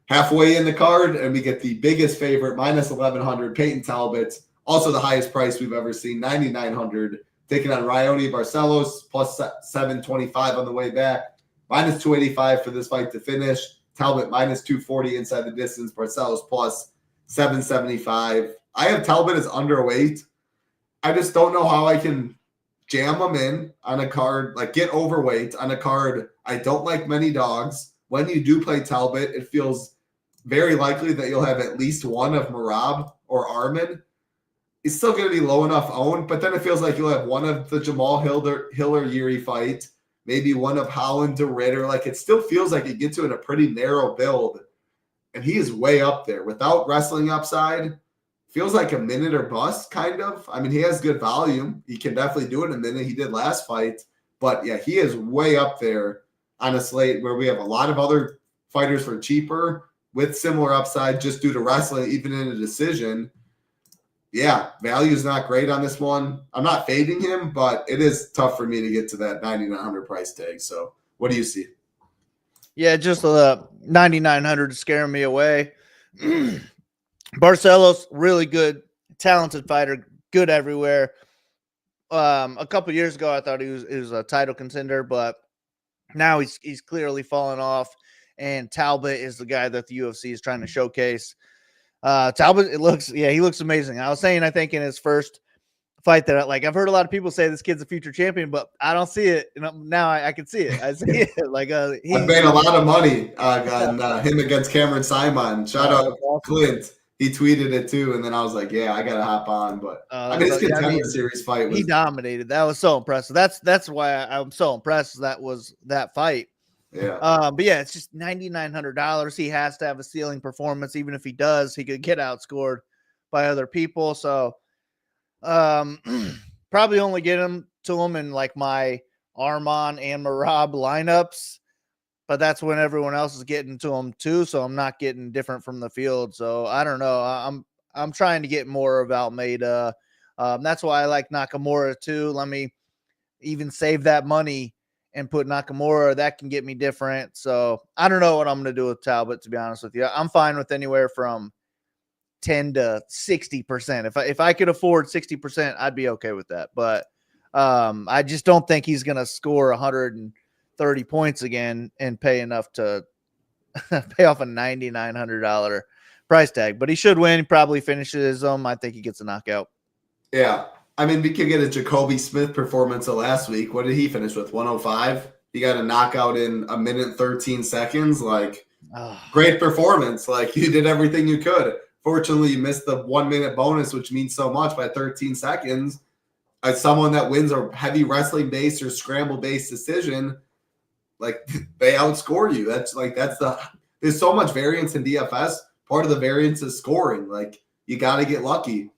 Halfway in the card, and we get the biggest favorite, minus 1,100, Peyton Talbot, also the highest price we've ever seen, 9,900, taking on Raoni Barcelos, plus 725 on the way back, minus 285 for this fight to finish. Talbot minus 240 inside the distance, Barcelos plus 775. I have Talbot as underweight. I just don't know how I can jam them in on a card, like get overweight on a card. I don't like many dogs. When you do play Talbot, it feels very likely that you'll have at least one of Merab or Armin. It's still going to be low enough owned, but then it feels like you'll have one of the Jamal Hiller Yuri fight, maybe one of Holland to Ritter. Like it still feels like it gets you in a pretty narrow build, and he is way up there without wrestling upside. Feels like a minute or bust, kind of. I mean, he has good volume. He can definitely do it in a minute. He did last fight, but yeah, he is way up there on a slate where we have a lot of other fighters for cheaper with similar upside just due to wrestling, even in a decision. Yeah, value is not great on this one. I'm not fading him, but it is tough for me to get to that 9,900 price tag. So what do you see? Yeah, just 9,900 scaring me away. Barcelos, really good, talented fighter, good everywhere. A couple years ago, I thought he was a title contender, but now he's clearly fallen off. And Talbot is the guy that the UFC is trying to showcase. Talbot, he looks amazing. I was saying, I think in his first fight that I've heard a lot of people say this kid's a future champion, but I don't see it. Now I can see it. I see it. I paid a lot of money on him against Cameron Simon. Shout out Clint. He tweeted it too, and then I was like, yeah, I gotta hop on. But his contender series fight was, he dominated. That was so impressive. That's why I'm so impressed. That fight. Yeah. But yeah, it's just $9,900. He has to have a ceiling performance. Even if he does, he could get outscored by other people. So probably only get him in like my Arman and Merab lineups, but that's when everyone else is getting to him too. So I'm not getting different from the field. So I don't know. I'm trying to get more of Almeida. That's why I like Nakamura too. Let me even save that money and put Nakamura. That can get me different. So I don't know what I'm going to do with Talbot, to be honest with you. I'm fine with anywhere from 10 to 60%. If I could afford 60%, I'd be okay with that. But I just don't think he's going to score 130 points again and pay enough to pay off a $9,900 price tag. But he should win. He probably finishes him. I think he gets a knockout. Yeah. I mean, we could get a Jacoby Smith performance of last week. What did he finish with? 105? He got a knockout in a minute 13 seconds. Great performance. You did everything you could. Fortunately, you missed the 1 minute bonus, which means so much by 13 seconds. As someone that wins a heavy wrestling based or scramble based decision, they outscore you. There's so much variance in DFS. Part of the variance is scoring. You got to get lucky.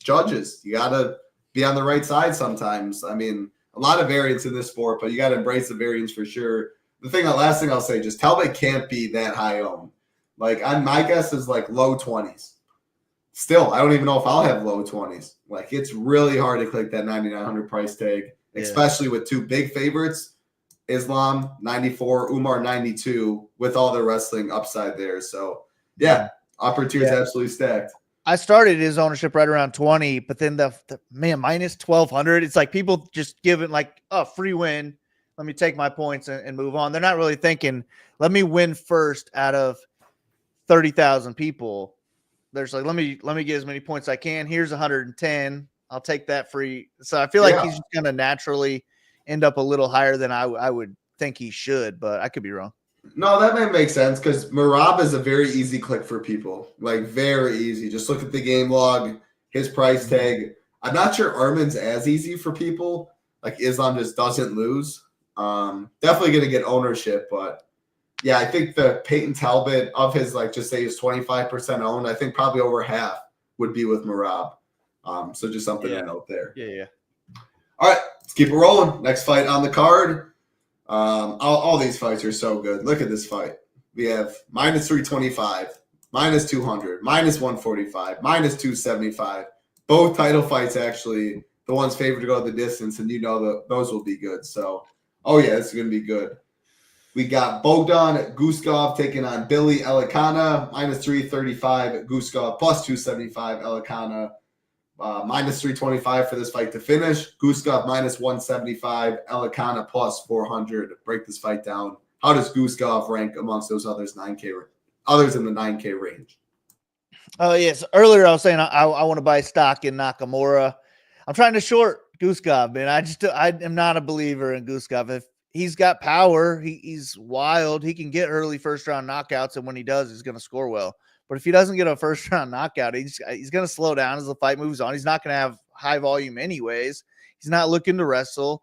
Judges, you got to be on the right side sometimes. I mean, a lot of variance in this sport, but you got to embrace the variance for sure. The last thing I'll say, just Talbot can't be that high owned. My guess is low 20s. Still, I don't even know if I'll have low 20s. It's really hard to click that 9,900 price tag, especially with two big favorites, Islam 94, Umar 92, with all the wrestling upside there. So yeah, upper tier is absolutely stacked. I started his ownership right around 20, but then the minus 1,200. It's like people just give it a free win. Let me take my points and move on. They're not really thinking, let me win first out of 30,000 people. There's let me get as many points as I can. Here's 110. I'll take that free. So I feel like he's just going to naturally end up a little higher than I would think he should, but I could be wrong. No, that may make sense because Merab is a very easy click for people. Very easy. Just look at the game log, his price tag. I'm not sure Armin's as easy for people. Islam just doesn't lose. Definitely going to get ownership, but yeah, I think the Peyton Talbot of his, just say he's 25% owned, I think probably over half would be with Merab. So just something to note there. Yeah. All right, let's keep it rolling. Next fight on the card. All these fights are so good. Look at this fight. We have minus 325, minus 200, minus 145, minus 275. Both title fights, actually, the ones favored to go the distance, and those will be good. So, this is going to be good. We got Bogdan Guskov taking on Billy Elana, minus 335, Guskov plus 275, Elana. Minus 325 for this fight to finish. Guskov minus 175. Elana plus 400 to break this fight down. How does Guskov rank amongst those others in the 9K range? Oh, yes. Earlier I was saying I want to buy stock in Nakamura. I'm trying to short Guskov, man. I am not a believer in Guskov. If he's got power, he's wild. He can get early first round knockouts, and when he does, he's going to score well. But if he doesn't get a first round knockout, he's going to slow down as the fight moves on. He's not going to have high volume anyways. He's not looking to wrestle.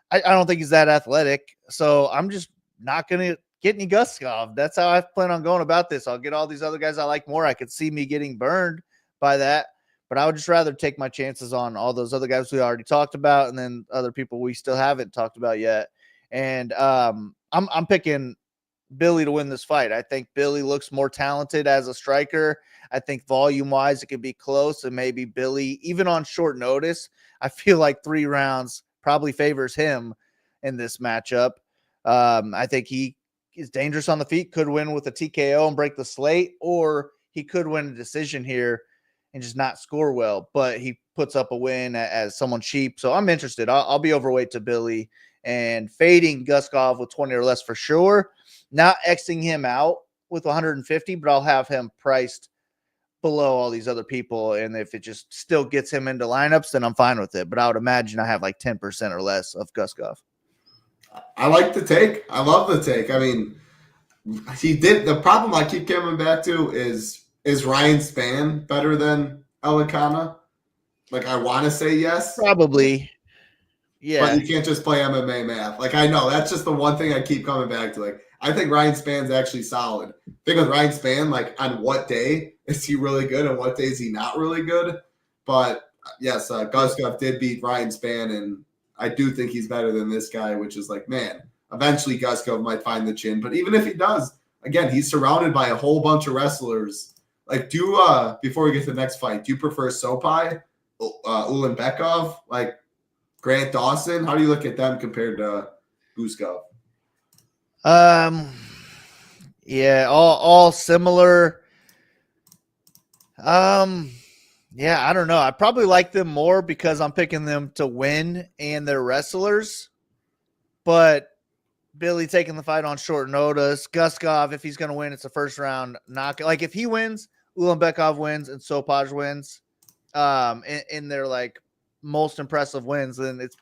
I don't think he's that athletic. So I'm just not going to get any Guskov. That's how I plan on going about this. I'll get all these other guys I like more. I could see me getting burned by that, but I would just rather take my chances on all those other guys we already talked about and then other people we still haven't talked about yet. And I'm picking Billy to win this fight. I think Billy looks more talented as a striker. I think volume-wise it could be close, and maybe Billy, even on short notice, I feel like 3 rounds probably favors him in this matchup. I think he is dangerous on the feet, could win with a TKO and break the slate, or he could win a decision here and just not score well, but he puts up a win as someone cheap. So I'm interested. I'll be overweight to Billy and fading Guskov with 20 or less for sure. Not Xing him out with 150, but I'll have him priced below all these other people. And if it just still gets him into lineups, then I'm fine with it. But I would imagine I have like 10% or less of Guskov. I like the take. I love the take. I mean, he did. The problem I keep coming back to is Ryan Spann better than Elana? Like, I want to say yes. Probably. Yeah. But you can't just play MMA math. Like, I know. That's just the one thing I keep coming back to. Like, I think Ryan Spann's actually solid. I think with Ryan Spann, like, on what day is he really good and what day is he not really good? But, yes, Guskov did beat Ryan Spann, and I do think he's better than this guy, which is like, man, eventually Guskov might find the chin. But even if he does, again, he's surrounded by a whole bunch of wrestlers. Like, before we get to the next fight, do you prefer Sopai, Ulan Beckov, like Grant Dawson? How do you look at them compared to Guskov? Yeah, all similar. Yeah, I don't know. I probably like them more because I'm picking them to win and they're wrestlers. But Billy taking the fight on short notice. Guskov, if he's going to win, it's a first round knock. Like, if he wins, Ulanbekov wins and Sopaj wins in their like most impressive wins, then it's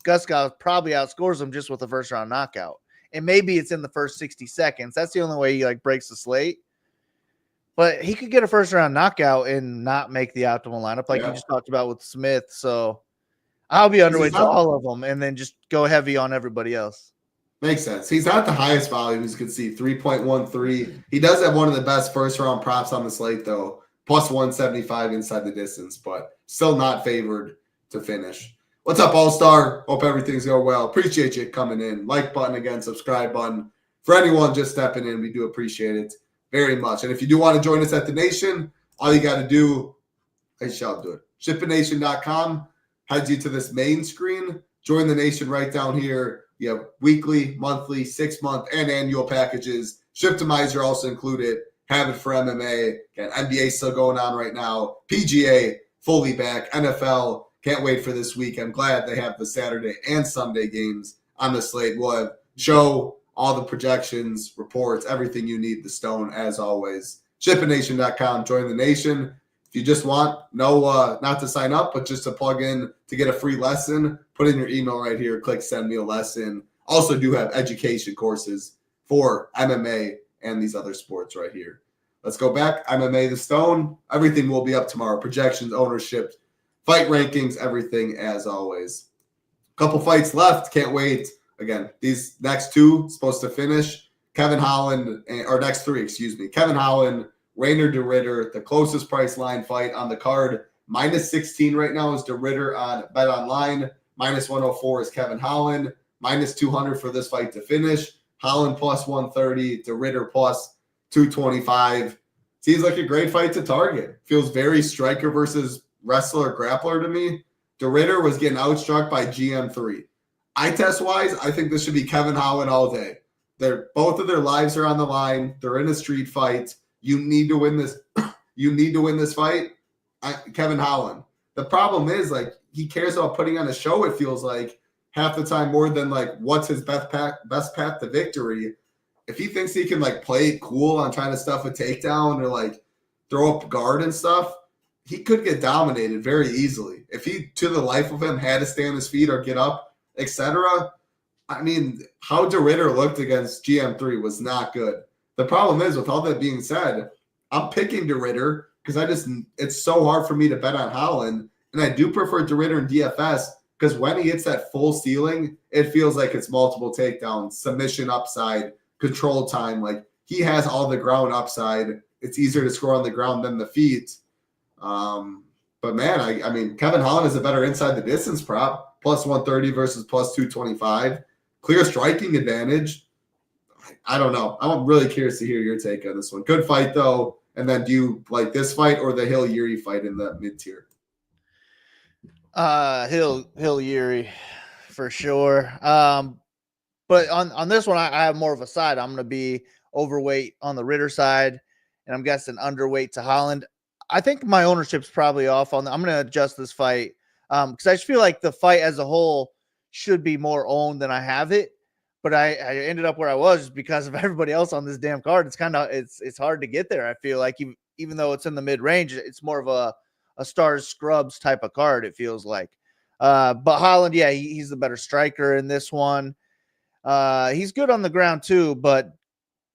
Guskov probably outscores him just with a first round knockout. And maybe it's in the first 60 seconds. That's the only way he like breaks the slate. But he could get a first round knockout and not make the optimal lineup like you just talked about with Smith. So I'll be underweight to all of them and then just go heavy on everybody else. Makes sense. He's not the highest volume, as you can see, 3.13. He does have one of the best first-round props on the slate, though, plus 175 inside the distance, but still not favored to finish. What's up, All-Star? Hope everything's going well. Appreciate you coming in. Like button again, subscribe button. For anyone just stepping in, we do appreciate it very much. And if you do want to join us at The Nation, all you got to do, I shall do it, ShipTheNation.com heads you to this main screen. Join The Nation right down here. You have weekly, monthly, 6-month, and annual packages. Shiptimizer also included. Have it for MMA. Again, NBA still going on right now. PGA fully back. NFL, can't wait for this week. I'm glad they have the Saturday and Sunday games on the slate. We'll have show, all the projections, reports, everything you need, the stone, as always. ShipTheNation.com. Join the nation. If you just want, not to sign up, but just to plug in to get a free lesson, put in your email right here, click send me a lesson. Also do have education courses for MMA and these other sports right here. Let's go back. MMA The Stone. Everything will be up tomorrow. Projections, ownership, fight rankings, everything as always. Couple fights left. Can't wait. Again, these next two supposed to finish. Kevin Holland, or next three, excuse me. Kevin Holland, Reiner de Ritter, the closest price line fight on the card. Minus 16 right now is de Ritter on Bet Online. Minus 104 is Kevin Holland. Minus 200 for this fight to finish. Holland plus 130, de Ritter plus 225. Seems like a great fight to target. Feels very striker versus wrestler grappler to me. De Ritter was getting outstruck by GM3. Eye test wise, I think this should be Kevin Holland all day. Both of their lives are on the line. They're in a street fight. You need to win this. You need to win this fight. Kevin Holland. The problem is, like, he cares about putting on a show, it feels like, half the time more than, like, what's his best path to victory. If he thinks he can, like, play it cool on trying to stuff a takedown or, like, throw up guard and stuff, he could get dominated very easily. If he, to the life of him, had to stay on his feet or get up, etc. I mean, how Ritter looked against GM3 was not good. The problem is, with all that being said, I'm picking Ritter because it's so hard for me to bet on Holland. And I do prefer Ritter in DFS because when he hits that full ceiling, it feels like it's multiple takedowns, submission upside, control time. Like, he has all the ground upside. It's easier to score on the ground than the feet. But man, I mean, Kevin Holland is a better inside the distance prop, plus 130 versus plus 225. Clear striking advantage. I don't know. I'm really curious to hear your take on this one. Good fight, though. And then do you like this fight or the Hill Yuri fight in the mid-tier? Hill Yuri for sure. But on this one, I have more of a side. I'm going to be overweight on the Ritter side, and I'm guessing underweight to Holland. I think my ownership's probably off on I'm going to adjust this fight because I just feel like the fight as a whole should be more owned than I have it. But I ended up where I was just because of everybody else on this damn card. It's kind of it's hard to get there. I feel like even though it's in the mid range, it's more of a stars scrubs type of card. It feels like. But Holland, yeah, he's the better striker in this one. He's good on the ground too, but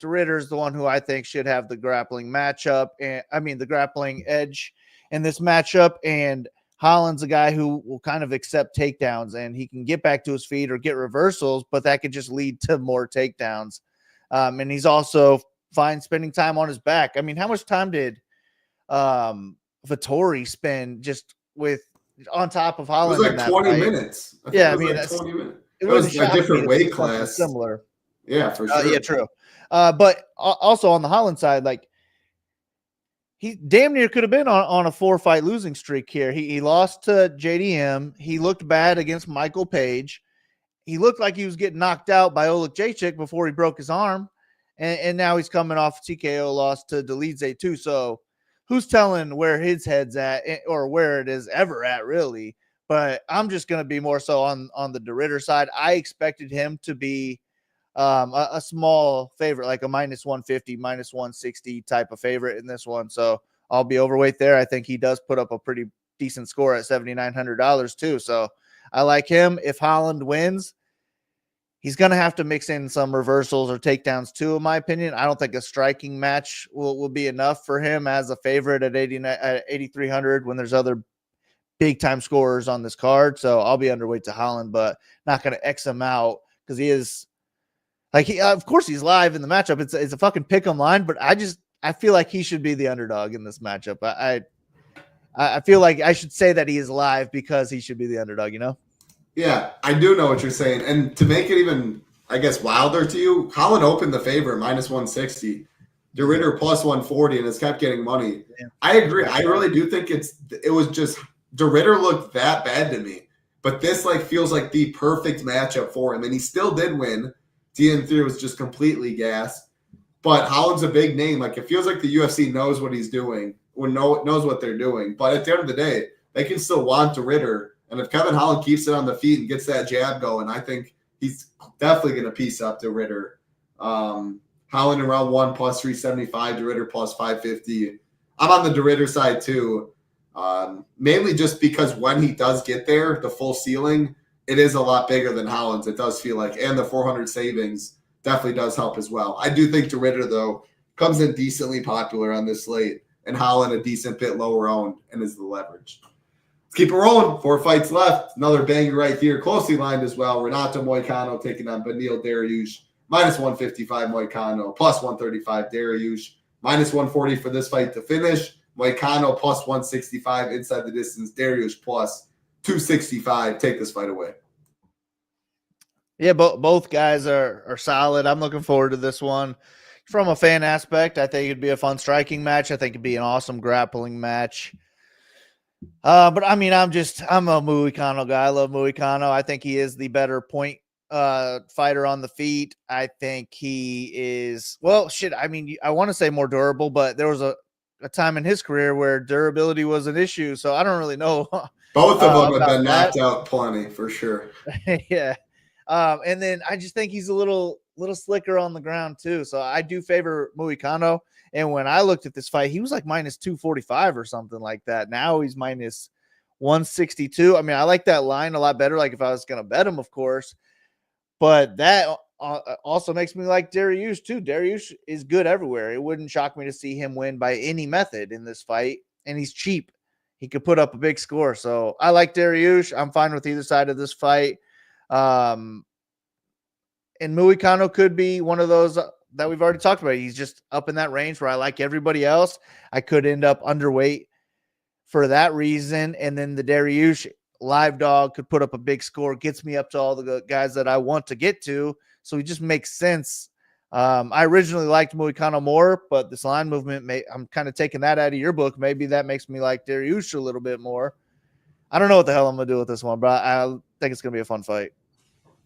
Ritter's the one who I think should have the grappling matchup, and the grappling edge in this matchup. And Holland's a guy who will kind of accept takedowns, and he can get back to his feet or get reversals, but that could just lead to more takedowns. And he's also fine spending time on his back. I mean, how much time did Vettori spend just on top of Holland? It was like 20 minutes. Yeah, that's 20 minutes. It was a different weight class. Similar. Yeah, for sure. Yeah, true. But also on the Holland side, like, he damn near could have been on a 4-fight losing streak here. He lost to JDM. He looked bad against Michael Page. He looked like he was getting knocked out by Oleg Jacek before he broke his arm. And now he's coming off a TKO loss to Delize too. So who's telling where his head's at or where it is ever at, really? But I'm just going to be more so on the Ritter side. I expected him to be a small favorite, like a minus 150, minus 160 type of favorite in this one. So I'll be overweight there. I think he does put up a pretty decent score at $7,900 too. So I like him. If Holland wins, he's going to have to mix in some reversals or takedowns too, in my opinion. I don't think a striking match will be enough for him as a favorite at 8,300 when there's other big time scorers on this card. So I'll be underweight to Holland, but not going to X him out because he is like, of course he's live in the matchup. It's a fucking pick 'em line, but I feel like he should be the underdog in this matchup. I feel like I should say that he is live because he should be the underdog, you know? Yeah, I do know what you're saying. And to make it even, I guess, wilder to you, Holland opened the favor minus 160. Ritter plus 140 and has kept getting money. Yeah. I agree. I really do think it was just Ritter looked that bad to me. But this feels like the perfect matchup for him. And he still did win. DN3 was just completely gassed. But Holland's a big name. It feels like the UFC knows what he's doing or knows what they're doing. But at the end of the day, they can still want Ritter. And if Kevin Holland keeps it on the feet and gets that jab going, I think he's definitely going to piece up Ritter. Holland in round 1 plus 375, Ritter plus 550. I'm on the Ritter side too, mainly just because when he does get there, the full ceiling, it is a lot bigger than Holland's, it does feel like. And the 400 savings definitely does help as well. I do think Ritter, though, comes in decently popular on this slate, and Holland a decent bit lower owned and is the leverage. Let's keep it rolling. 4 fights left. Another banger right here. Closely lined as well. Renato Moicano taking on Beneil Dariush. Minus 155 Moicano. Plus 135 Dariush. Minus 140 for this fight to finish. Moicano plus 165 inside the distance. Dariush plus 265. Take this fight away. Yeah, both guys are solid. I'm looking forward to this one. From a fan aspect, I think it'd be a fun striking match. I think it'd be an awesome grappling match. But I mean, I'm a Moicano guy. I love Moicano. I think he is the better point fighter on the feet. I think he is, I want to say more durable, but there was a time in his career where durability was an issue. So I don't really know. Both of them have been knocked out plenty for sure. Yeah. And then I just think he's a little little slicker on the ground too. So I do favor Moicano. And when I looked at this fight, he was like minus 245 or something like that. Now he's minus 162. I mean, I like that line a lot better. Like if I was going to bet him, of course, but that also makes me like Dariush too. Dariush is good everywhere. It wouldn't shock me to see him win by any method in this fight. And he's cheap. He could put up a big score. So I like Dariush. I'm fine with either side of this fight. And Moicano could be one of those that we've already talked about. He's just up in that range where I like everybody else. I could end up underweight for that reason. And then the Dariush live dog could put up a big score, gets me up to all the guys that I want to get to. So it just makes sense. I originally liked Moicano more, but this line movement, I'm kind of taking that out of your book. Maybe that makes me like Dariush a little bit more. I don't know what the hell I'm going to do with this one, but I think it's going to be a fun fight.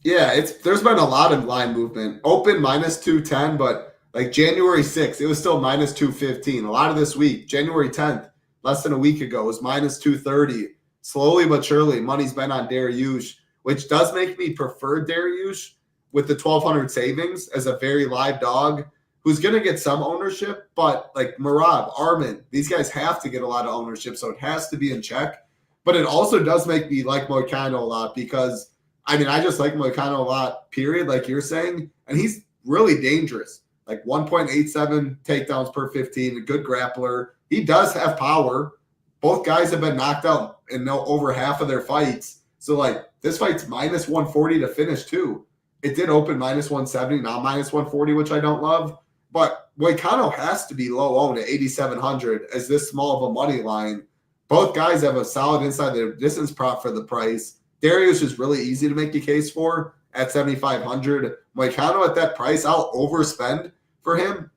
Yeah, there's been a lot of line movement. Open minus 210, but like January 6th, it was still minus 215. A lot of this week, January 10th, less than a week ago, was minus 230. Slowly but surely, money's been on Dariush, which does make me prefer Dariush with the 1,200 savings as a very live dog who's going to get some ownership. But like Merab, Armin, these guys have to get a lot of ownership, so it has to be in check. But it also does make me like Moicano a lot because, I mean, I just like Moicano a lot, period, like you're saying. And he's really dangerous. Like 1.87 takedowns per 15, a good grappler. He does have power. Both guys have been knocked out in over half of their fights. So, like, this fight's minus 140 to finish, too. It did open minus 170, now minus 140, which I don't love. But Moicano has to be low owned at 8,700 as this small of a money line. Both guys have a solid inside their distance prop for the price. Dariush is really easy to make a case for at 7,500. Moicano at that price, I'll overspend for him.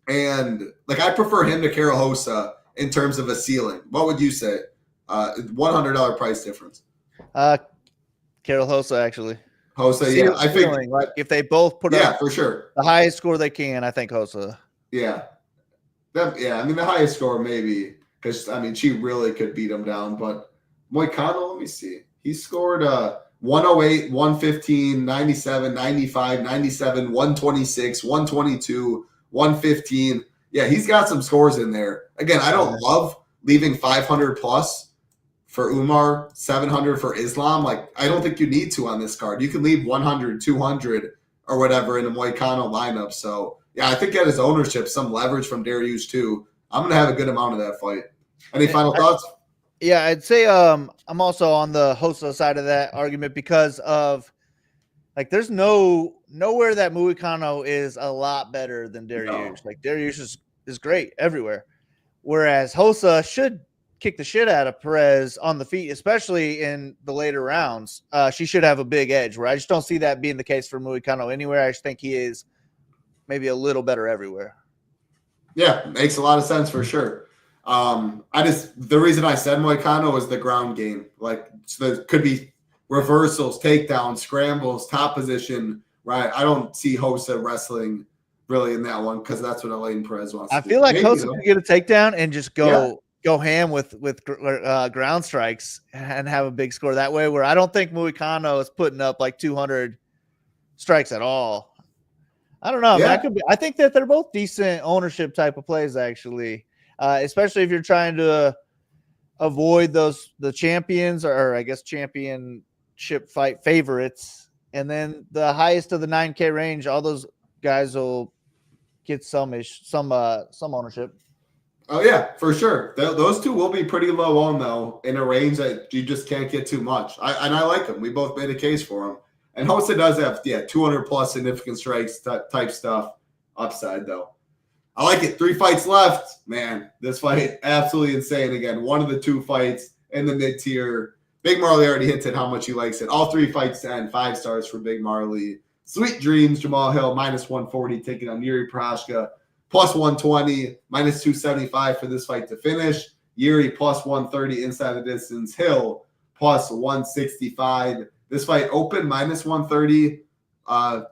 And, like, I prefer him to Karol Hosa in terms of a ceiling. What would you say? $100 price difference. Karol Hosa, actually. Hosa, yeah. I think like if they both put up for sure the highest score they can, I think Hosa. Yeah. I mean, the highest score maybe because, I mean, she really could beat him down. But Moicano, let me see. He scored 108, 115, 97, 95, 97, 126, 122, 115. Yeah, he's got some scores in there. Again, I don't love leaving 500 plus for Umar, 700 for Islam. Like, I don't think you need to on this card. You can leave 100, 200 or whatever in a Moicano lineup. So, yeah, I think at his ownership, some leverage from Dariush too. I'm going to have a good amount of that fight. Any final thoughts? Yeah, I'd say I'm also on the Hosa side of that argument because of, like, there's nowhere that Moicano is a lot better than Dariush. No. Like, Dariush is great everywhere. Whereas Hosa should kick the shit out of Perez on the feet, especially in the later rounds. She should have a big edge, where I just don't see that being the case for Moicano anywhere. I just think he is maybe a little better everywhere. Yeah, makes a lot of sense for sure. The reason I said Moicano is the ground game. Like, so there could be reversals, takedowns, scrambles, top position, right? I don't see Hosa wrestling really in that one because that's what Elaine Perez wants to do. I feel like Hosa could get a takedown and just go ham with ground strikes and have a big score that way, where I don't think Moicano is putting up like 200 strikes at all. I don't know. Yeah. I think that they're both decent ownership type of plays, actually, especially if you're trying to avoid the champions or I guess championship fight favorites. And then the highest of the 9K range, all those guys will get some ownership. Oh, yeah, for sure. Those two will be pretty low on, though, in a range that you just can't get too much. I like them. We both made a case for them. And Hosa does have, 200-plus significant strikes type stuff upside, though. I like it. 3 fights left. Man, this fight, absolutely insane. Again, one of the 2 fights in the mid-tier. Big Marley already hinted how much he likes it. All 3 fights to end, 5 stars for Big Marley. Sweet Dreams, Jamal Hill, minus 140, taking on Yuri Prochazka. Plus 120, minus 275 for this fight to finish. Yuri plus 130 inside the distance. Hill plus 165. This fight opened minus 130.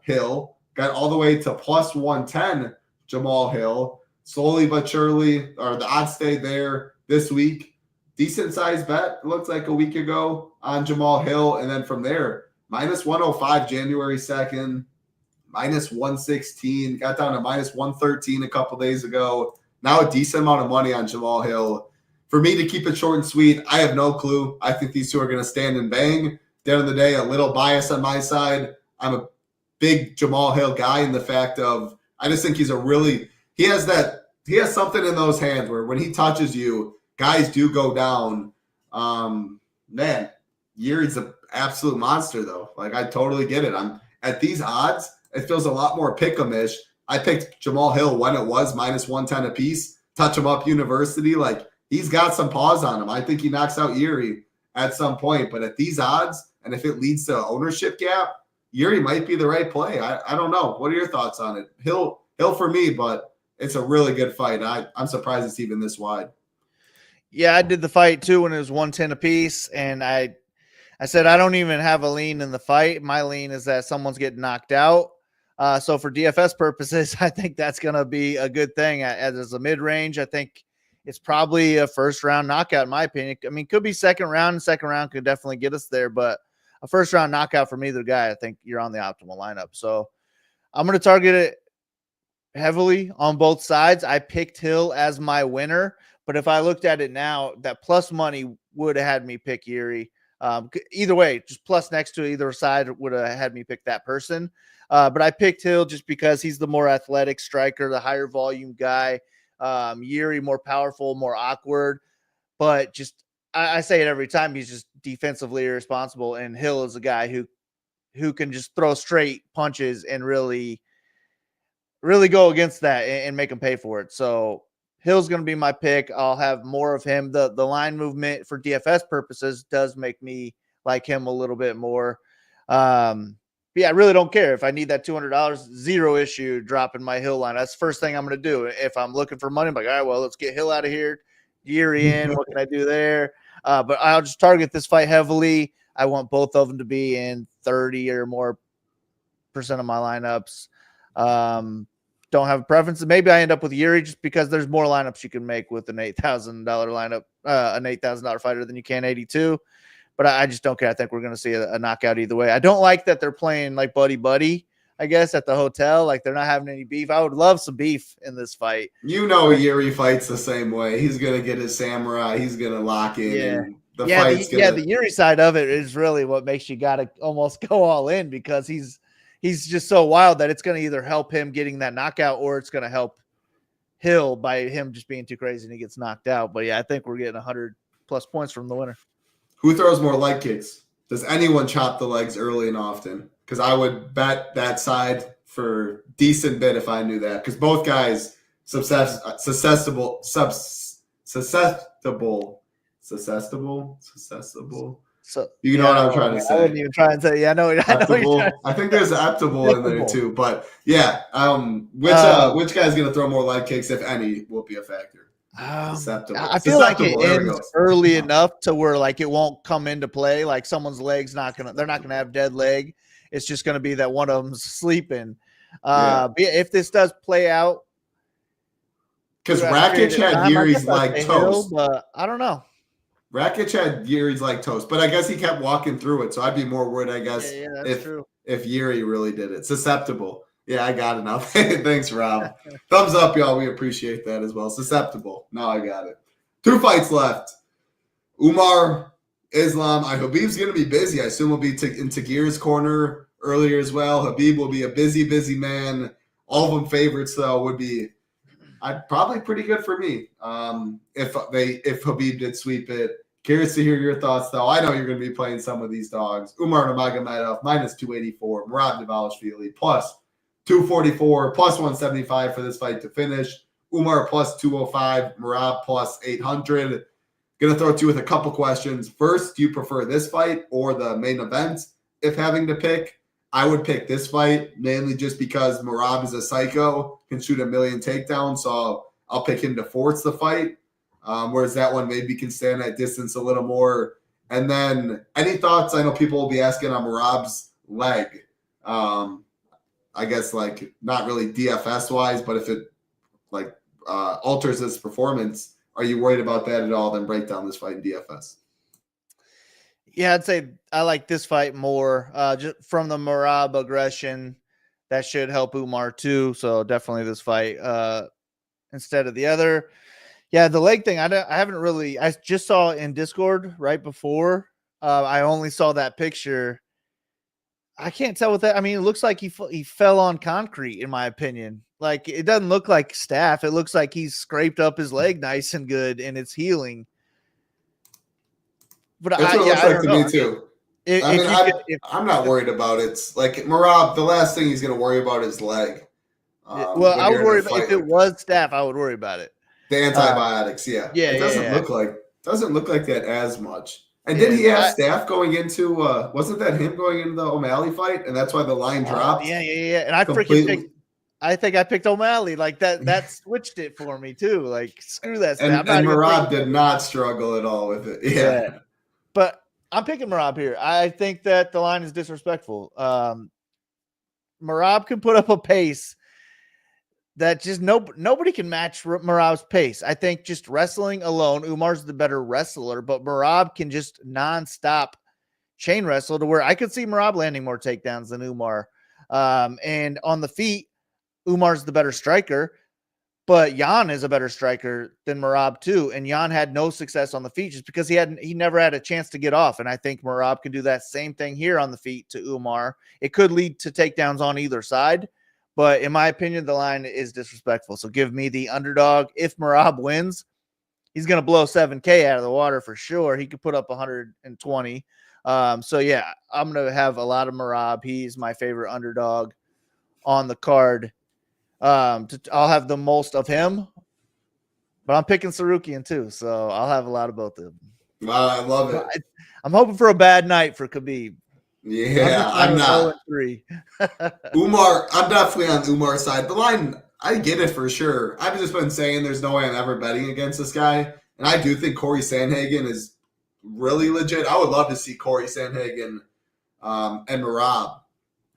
Hill got all the way to plus 110. Jamal Hill. Slowly but surely, or the odds stayed there this week. Decent sized bet, it looks like a week ago on Jamal Hill. And then from there, minus 105 January 2nd. minus 116, got down to minus 113 a couple days ago. Now a decent amount of money on Jamal Hill. For me to keep it short and sweet, I have no clue. I think these two are going to stand and bang. At the end of the day, a little bias on my side. I'm a big Jamal Hill guy in the fact of I just think he has something in those hands where when he touches you, guys do go down. Man, Yuri's an absolute monster though. Like I totally get it. I'm at these odds, it feels a lot more pick-em-ish. I picked Jamal Hill when it was minus 110 apiece. Touch him up university. Like he's got some paws on him. I think he knocks out Yuri at some point. But at these odds, and if it leads to ownership gap, Yuri might be the right play. I don't know. What are your thoughts on it? Hill for me, but it's a really good fight. I'm surprised it's even this wide. Yeah, I did the fight too when it was 110 apiece, and I said I don't even have a lean in the fight. My lean is that someone's getting knocked out. So for DFS purposes, I think that's going to be a good thing. As a mid-range, I think it's probably a first-round knockout, in my opinion. I mean, it could be second round. Second round could definitely get us there, but a first-round knockout from either guy, I think you're on the optimal lineup. So I'm going to target it heavily on both sides. I picked Hill as my winner, but if I looked at it now, that plus money would have had me pick Yuri. Either way, just plus next to either side would have had me pick that person. But I picked Hill just because he's the more athletic striker, the higher volume guy. Yuri more powerful, more awkward, but just I say it every time. He's just defensively irresponsible, and Hill is a guy who can just throw straight punches and really go against that and make him pay for it. So Hill's going to be my pick. I'll have more of him. The line movement for DFS purposes does make me like him a little bit more. But yeah, I really don't care. If I need that $200, zero issue dropping my Hill line. That's the first thing I'm going to do. If I'm looking for money, I'm like, all right, well, let's get Hill out of here. Yuri in. What can I do there? But I'll just target this fight heavily. I want both of them to be in 30 or more % of my lineups. Don't have a preference. Maybe I end up with Yuri just because there's more lineups you can make with an $8,000 lineup, an $8,000 fighter than you can 82. But I just don't care. I think we're going to see a knockout either way. I don't like that they're playing like buddy, I guess, at the hotel. Like they're not having any beef. I would love some beef in this fight. You know, Yuri fights the same way. He's going to get his samurai. He's going to lock in. Yeah. And the Yuri side of it is really what makes you got to almost go all in because he's just so wild that it's going to either help him getting that knockout or it's going to help Hill by him just being too crazy and he gets knocked out. But yeah, I think we're getting 100+ points from the winner. Who throws more leg kicks? Does anyone chop the legs early and often? Because I would bet that side for decent bit if I knew that. Because both guys susceptible. So you know what I'm trying to say. I wouldn't even try and say. Yeah, I know. I think there's aptable in there too. But yeah, which guy's gonna throw more leg kicks, if any, will be a factor. I feel like it ends early enough to where like it won't come into play. Like someone's leg's they're not gonna have dead leg. It's just gonna be that one of them's sleeping. But if this does play out, because Rakic had Yuri's like toast, but I don't know. Rakic had Yuri's like toast, but I guess he kept walking through it. So I'd be more worried, I guess, if Yuri really did it. Susceptible. Yeah, I got it now. Thanks, Rob. Thumbs up, y'all. We appreciate that as well. Susceptible. Now I got it. 2 fights left. Umar, Islam. Habib's going to be busy. I assume he'll be in Tagir's corner earlier as well. Habib will be a busy man. All of them favorites, though, would be probably pretty good for me if Habib did sweep it. Curious to hear your thoughts, though. I know you're going to be playing some of these dogs. Umar Nurmagomedov, minus 284. Merab Dvalishvili, plus 244, plus 175 for this fight to finish. Umar, plus 205. Merab, plus 800. Going to throw it to you with a couple questions. First, do you prefer this fight or the main event? If having to pick, I would pick this fight, mainly just because Merab is a psycho, can shoot a million takedowns, so I'll pick him to force the fight. Whereas that one maybe can stand at distance a little more. And then any thoughts? I know people will be asking on Merab's leg. I guess like not really DFS wise, but if it like alters his performance, are you worried about that at all? Then break down this fight in DFS. Yeah, I'd say I like this fight more just from the Merab aggression. that should help Umar too. So definitely this fight instead of the other. Yeah, the leg thing, I just saw in Discord right before. I only saw that picture. I can't tell what that. I mean, it looks like he fell on concrete, in my opinion. Like, it doesn't look like staph. It looks like he's scraped up his leg nice and good, and it's healing. But That's what it looks like to me too. I'm not worried about it. It's like Merab, the last thing he's going to worry about is leg. Well, I would worry about if it was staph. I would worry about it. The antibiotics, yeah. It doesn't look like that as much. And did he have staph going into wasn't that him going into the O'Malley fight, and that's why the line dropped? Yeah. And I think I picked O'Malley. Like that switched it for me too. Like, screw that staph. And Merab did not struggle at all with it. Yeah. But I'm picking Merab here. I think that the line is disrespectful. Merab can put up a pace that just nobody can match Merab's pace. I think just wrestling alone, Umar's the better wrestler, but Merab can just nonstop chain wrestle to where I could see Merab landing more takedowns than Umar. And on the feet, Umar's the better striker, but Jan is a better striker than Merab too. And Jan had no success on the feet just because he never had a chance to get off. And I think Merab can do that same thing here on the feet to Umar. It could lead to takedowns on either side. But in my opinion, the line is disrespectful. So give me the underdog. If Merab wins, he's going to blow 7K out of the water for sure. He could put up 120. So, yeah, I'm going to have a lot of Merab. He's my favorite underdog on the card. I'll have the most of him. But I'm picking Sarukian too. So I'll have a lot of both of them. Wow, I love it. I'm hoping for a bad night for Khabib. Yeah, I'm not. Umar, I'm definitely on Umar's side. The line, I get it for sure. I've just been saying there's no way I'm ever betting against this guy. And I do think Corey Sandhagen is really legit. I would love to see Corey Sandhagen and Merab,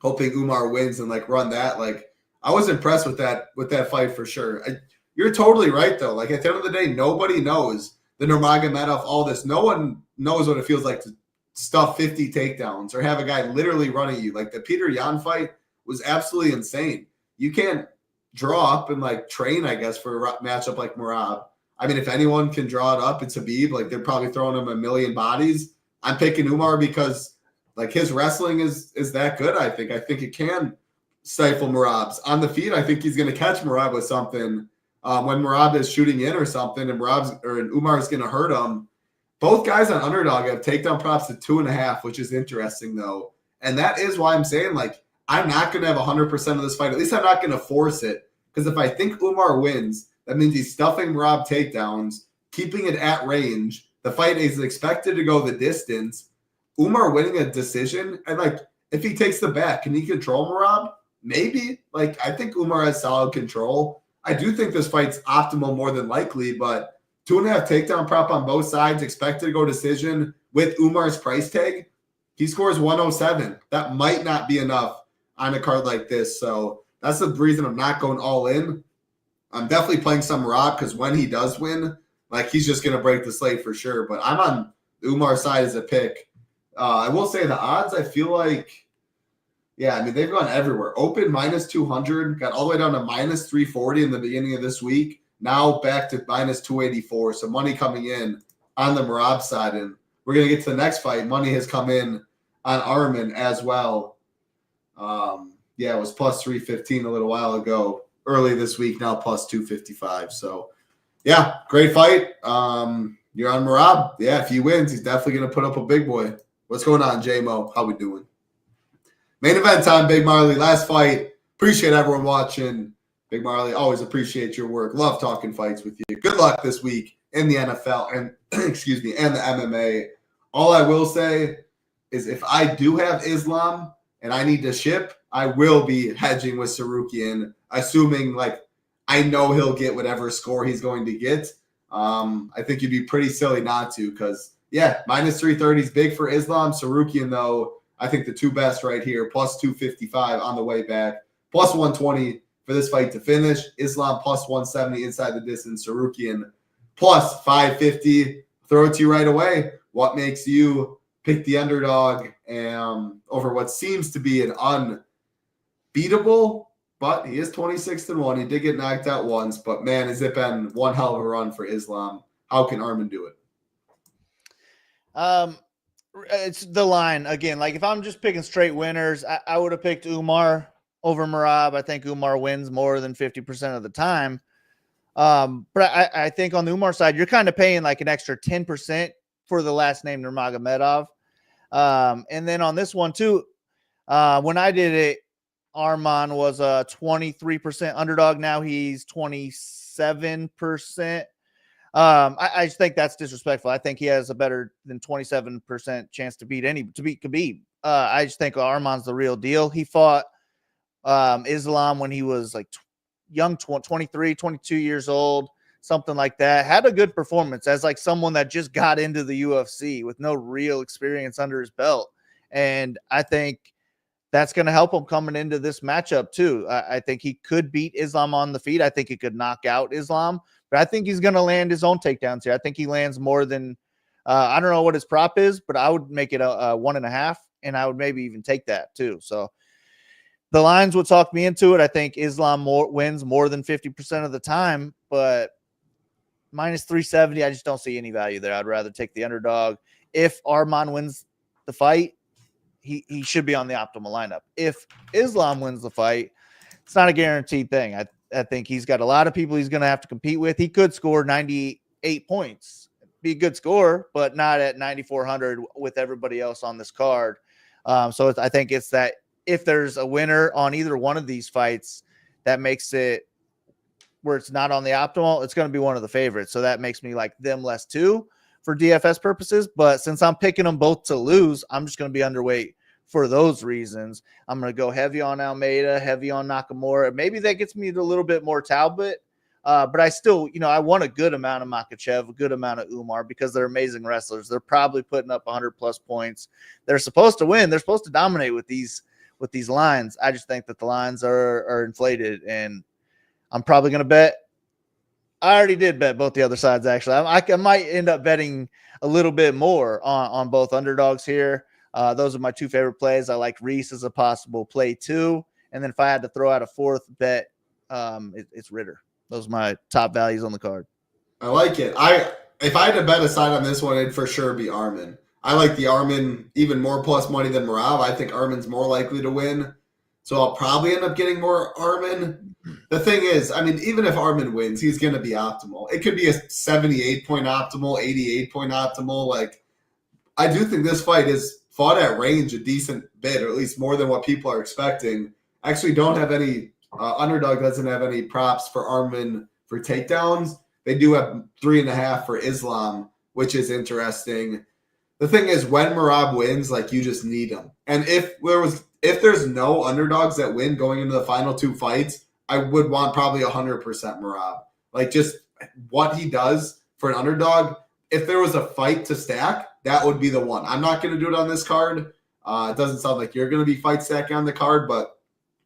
hoping Umar wins and like run that. Like, I was impressed with that fight for sure. You're totally right though. Like, at the end of the day, nobody knows the Nurmagomedov, all this. No one knows what it feels like to stuff 50 takedowns or have a guy literally running you. Like, the Peter Yan fight was absolutely insane. You can't draw up and like train, I guess, for a matchup like Merab. I mean, if anyone can draw it up, it's Khabib. Like, they're probably throwing him a million bodies. I'm picking Umar because like his wrestling is that good. I think it can stifle Merab's on the feet. I think he's going to catch Merab with something when Merab is shooting in or something, and Umar is going to hurt him. Both guys on underdog have takedown props at 2.5, which is interesting though. And that is why I'm saying, like, I'm not going to have 100% of this fight. At least I'm not going to force it. Because if I think Umar wins, that means he's stuffing Merab takedowns, keeping it at range. The fight is expected to go the distance. Umar winning a decision, and like, if he takes the back, can he control Merab? Maybe. Like, I think Umar has solid control. I do think this fight's optimal more than likely, but 2.5 takedown prop on both sides, expected to go decision with Umar's price tag. He scores 107. That might not be enough on a card like this. So that's the reason I'm not going all in. I'm definitely playing some Merab because when he does win, like, he's just going to break the slate for sure. But I'm on Umar's side as a pick. I will say the odds, I feel like, yeah, I mean, they've gone everywhere. Open minus 200, got all the way down to minus 340 in the beginning of this week. Now back to minus 284. So money coming in on the Merab side. And we're going to get to the next fight. Money has come in on Arman as well. Yeah, it was plus 315 a little while ago. Early this week, now plus 255. So, yeah, great fight. You're on Merab. Yeah, if he wins, he's definitely going to put up a big boy. What's going on, J-Mo? How we doing? Main event time, Big Marley. Last fight. Appreciate everyone watching. Big Marley, always appreciate your work. Love talking fights with you. Good luck this week in the NFL and and the MMA. All I will say is if I do have Islam and I need to ship, I will be hedging with Sarukian, assuming like I know he'll get whatever score he's going to get. I think you'd be pretty silly not to because, yeah, minus 330 is big for Islam. Sarukian, though, I think the two best right here, plus 255 on the way back, plus 120 for this fight to finish. Islam plus 170 inside the distance. Sarukian plus 550. Throw it to you right away. What makes you pick the underdog over what seems to be an beatable, but he is 26-1. He did get knocked out once, but man, has it been one hell of a run for Islam. How can Arman do it? It's the line again. Like if I'm just picking straight winners, I would have picked Umar over Merab. I think Umar wins more than 50% of the time. But I think on the Umar side, you're kind of paying like an extra 10% for the last name Nurmagomedov. And then on this one too, when I did it, Arman was a 23% underdog. Now he's 27%. I just think that's disrespectful. I think he has a better than 27% chance to beat Khabib. I just think Arman's the real deal. He fought Islam when he was like young, 23, 22 years old, something like that. Had a good performance as like someone that just got into the UFC with no real experience under his belt. And I think that's going to help him coming into this matchup too. I think he could beat Islam on the feet. I think he could knock out Islam, but I think he's going to land his own takedowns here. I think he lands more than I don't know what his prop is, but I would make it a 1.5, and I would maybe even take that too. So the lines would talk me into it. I think Islam wins more than 50% of the time, but minus 370, I just don't see any value there. I'd rather take the underdog. If Arman wins the fight, he should be on the optimal lineup. If Islam wins the fight, it's not a guaranteed thing. I think he's got a lot of people he's going to have to compete with. He could score 98 points, be a good score, but not at 9,400 with everybody else on this card. So I think it's that if there's a winner on either one of these fights, that makes it where it's not on the optimal, it's going to be one of the favorites. So that makes me like them less too for DFS purposes. But since I'm picking them both to lose, I'm just going to be underweight for those reasons. I'm going to go heavy on Almeida, heavy on Nakamura. Maybe that gets me to a little bit more Talbet. But I still, I want a good amount of Makhachev, a good amount of Umar because they're amazing wrestlers. They're probably putting up 100 plus points. They're supposed to win. They're supposed to dominate with these lines. I just think that the lines are inflated, and I'm probably going to bet. I already did bet both the other sides, actually. I might end up betting a little bit more on both underdogs here. Those are my two favorite plays. I like Reese as a possible play too. And then if I had to throw out a fourth bet, it's Ritter. Those are my top values on the card. I like it. If I had to bet a side on this one, it'd for sure be Arman. I like the Arman even more plus money than Merab. I think Arman's more likely to win. So I'll probably end up getting more Arman. The thing is, even if Arman wins, he's going to be optimal. It could be a 78-point optimal, 88-point optimal. Like, I do think this fight is fought at range a decent bit, or at least more than what people are expecting. Actually don't have any underdog doesn't have any props for Arman for takedowns. They do have 3.5 for Islam, which is interesting. The thing is, when Merab wins, like, you just need him. And if there's no underdogs that win going into the final two fights, I would want probably 100% Merab. Like, just what he does for an underdog. If there was a fight to stack, that would be the one. I'm not going to do it on this card. It doesn't sound like you're going to be fight stacking on the card, but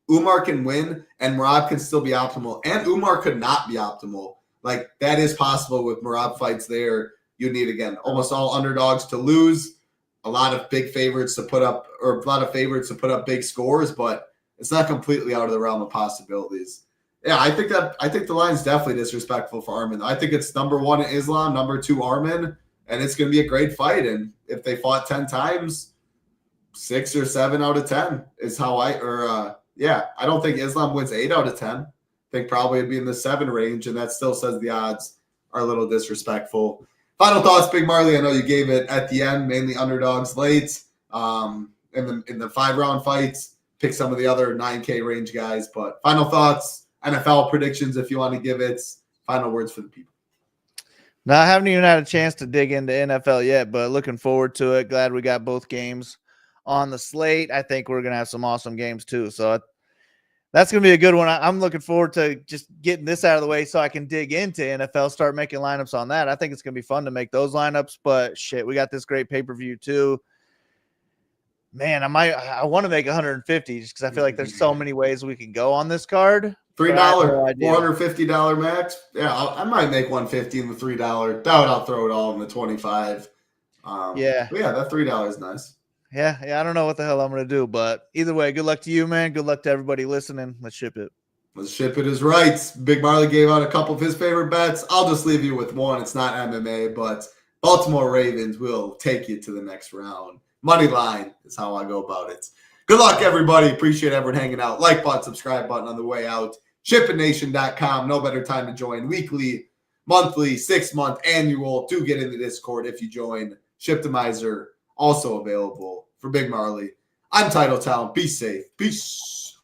Umar can win and Merab can still be optimal. And Umar could not be optimal. Like, that is possible with Merab fights there. You need, again, almost all underdogs to lose, a lot of big favorites to put up, or a lot of favorites to put up big scores, but it's not completely out of the realm of possibilities. Yeah, I think the line's definitely disrespectful for Arman. I think it's number 1 Islam, number 2 Arman, and it's going to be a great fight. And if they fought 10 times, 6 or 7 out of 10 is how I don't think Islam wins 8 out of 10. I think probably it'd be in the 7 range, and that still says the odds are a little disrespectful. Final thoughts, Big Marley. I know you gave it at the end, mainly underdogs late. In the 5-round fights, pick some of the other 9K range guys. But final thoughts, NFL predictions, if you want to give it. Final words for the people. No, I haven't even had a chance to dig into NFL yet, but looking forward to it. Glad we got both games on the slate. I think we're going to have some awesome games too. So that's going to be a good one. I'm looking forward to just getting this out of the way so I can dig into NFL, start making lineups on that. I think it's going to be fun to make those lineups, but shit, we got this great pay-per-view too. Man, I want to make 150 just because I feel like there's so many ways we can go on this card. $3, $450 max. Yeah, I might make 150 in the $3. Doubt I'll throw it all in the 25. Yeah. But yeah, that $3 is nice. Yeah, I don't know what the hell I'm going to do, but either way, good luck to you, man. Good luck to everybody listening. Let's ship it. Let's ship it is right. Big Marley gave out a couple of his favorite bets. I'll just leave you with one. It's not MMA, but Baltimore Ravens will take you to the next round. Money line is how I go about it. Good luck, everybody. Appreciate everyone hanging out. Like button, subscribe button on the way out. ShipItNation.com. No better time to join. Weekly, monthly, 6-month, annual. Do get in the Discord if you join. Shiptimizer also available for Big Marley. I'm Titletown. Be safe. Peace.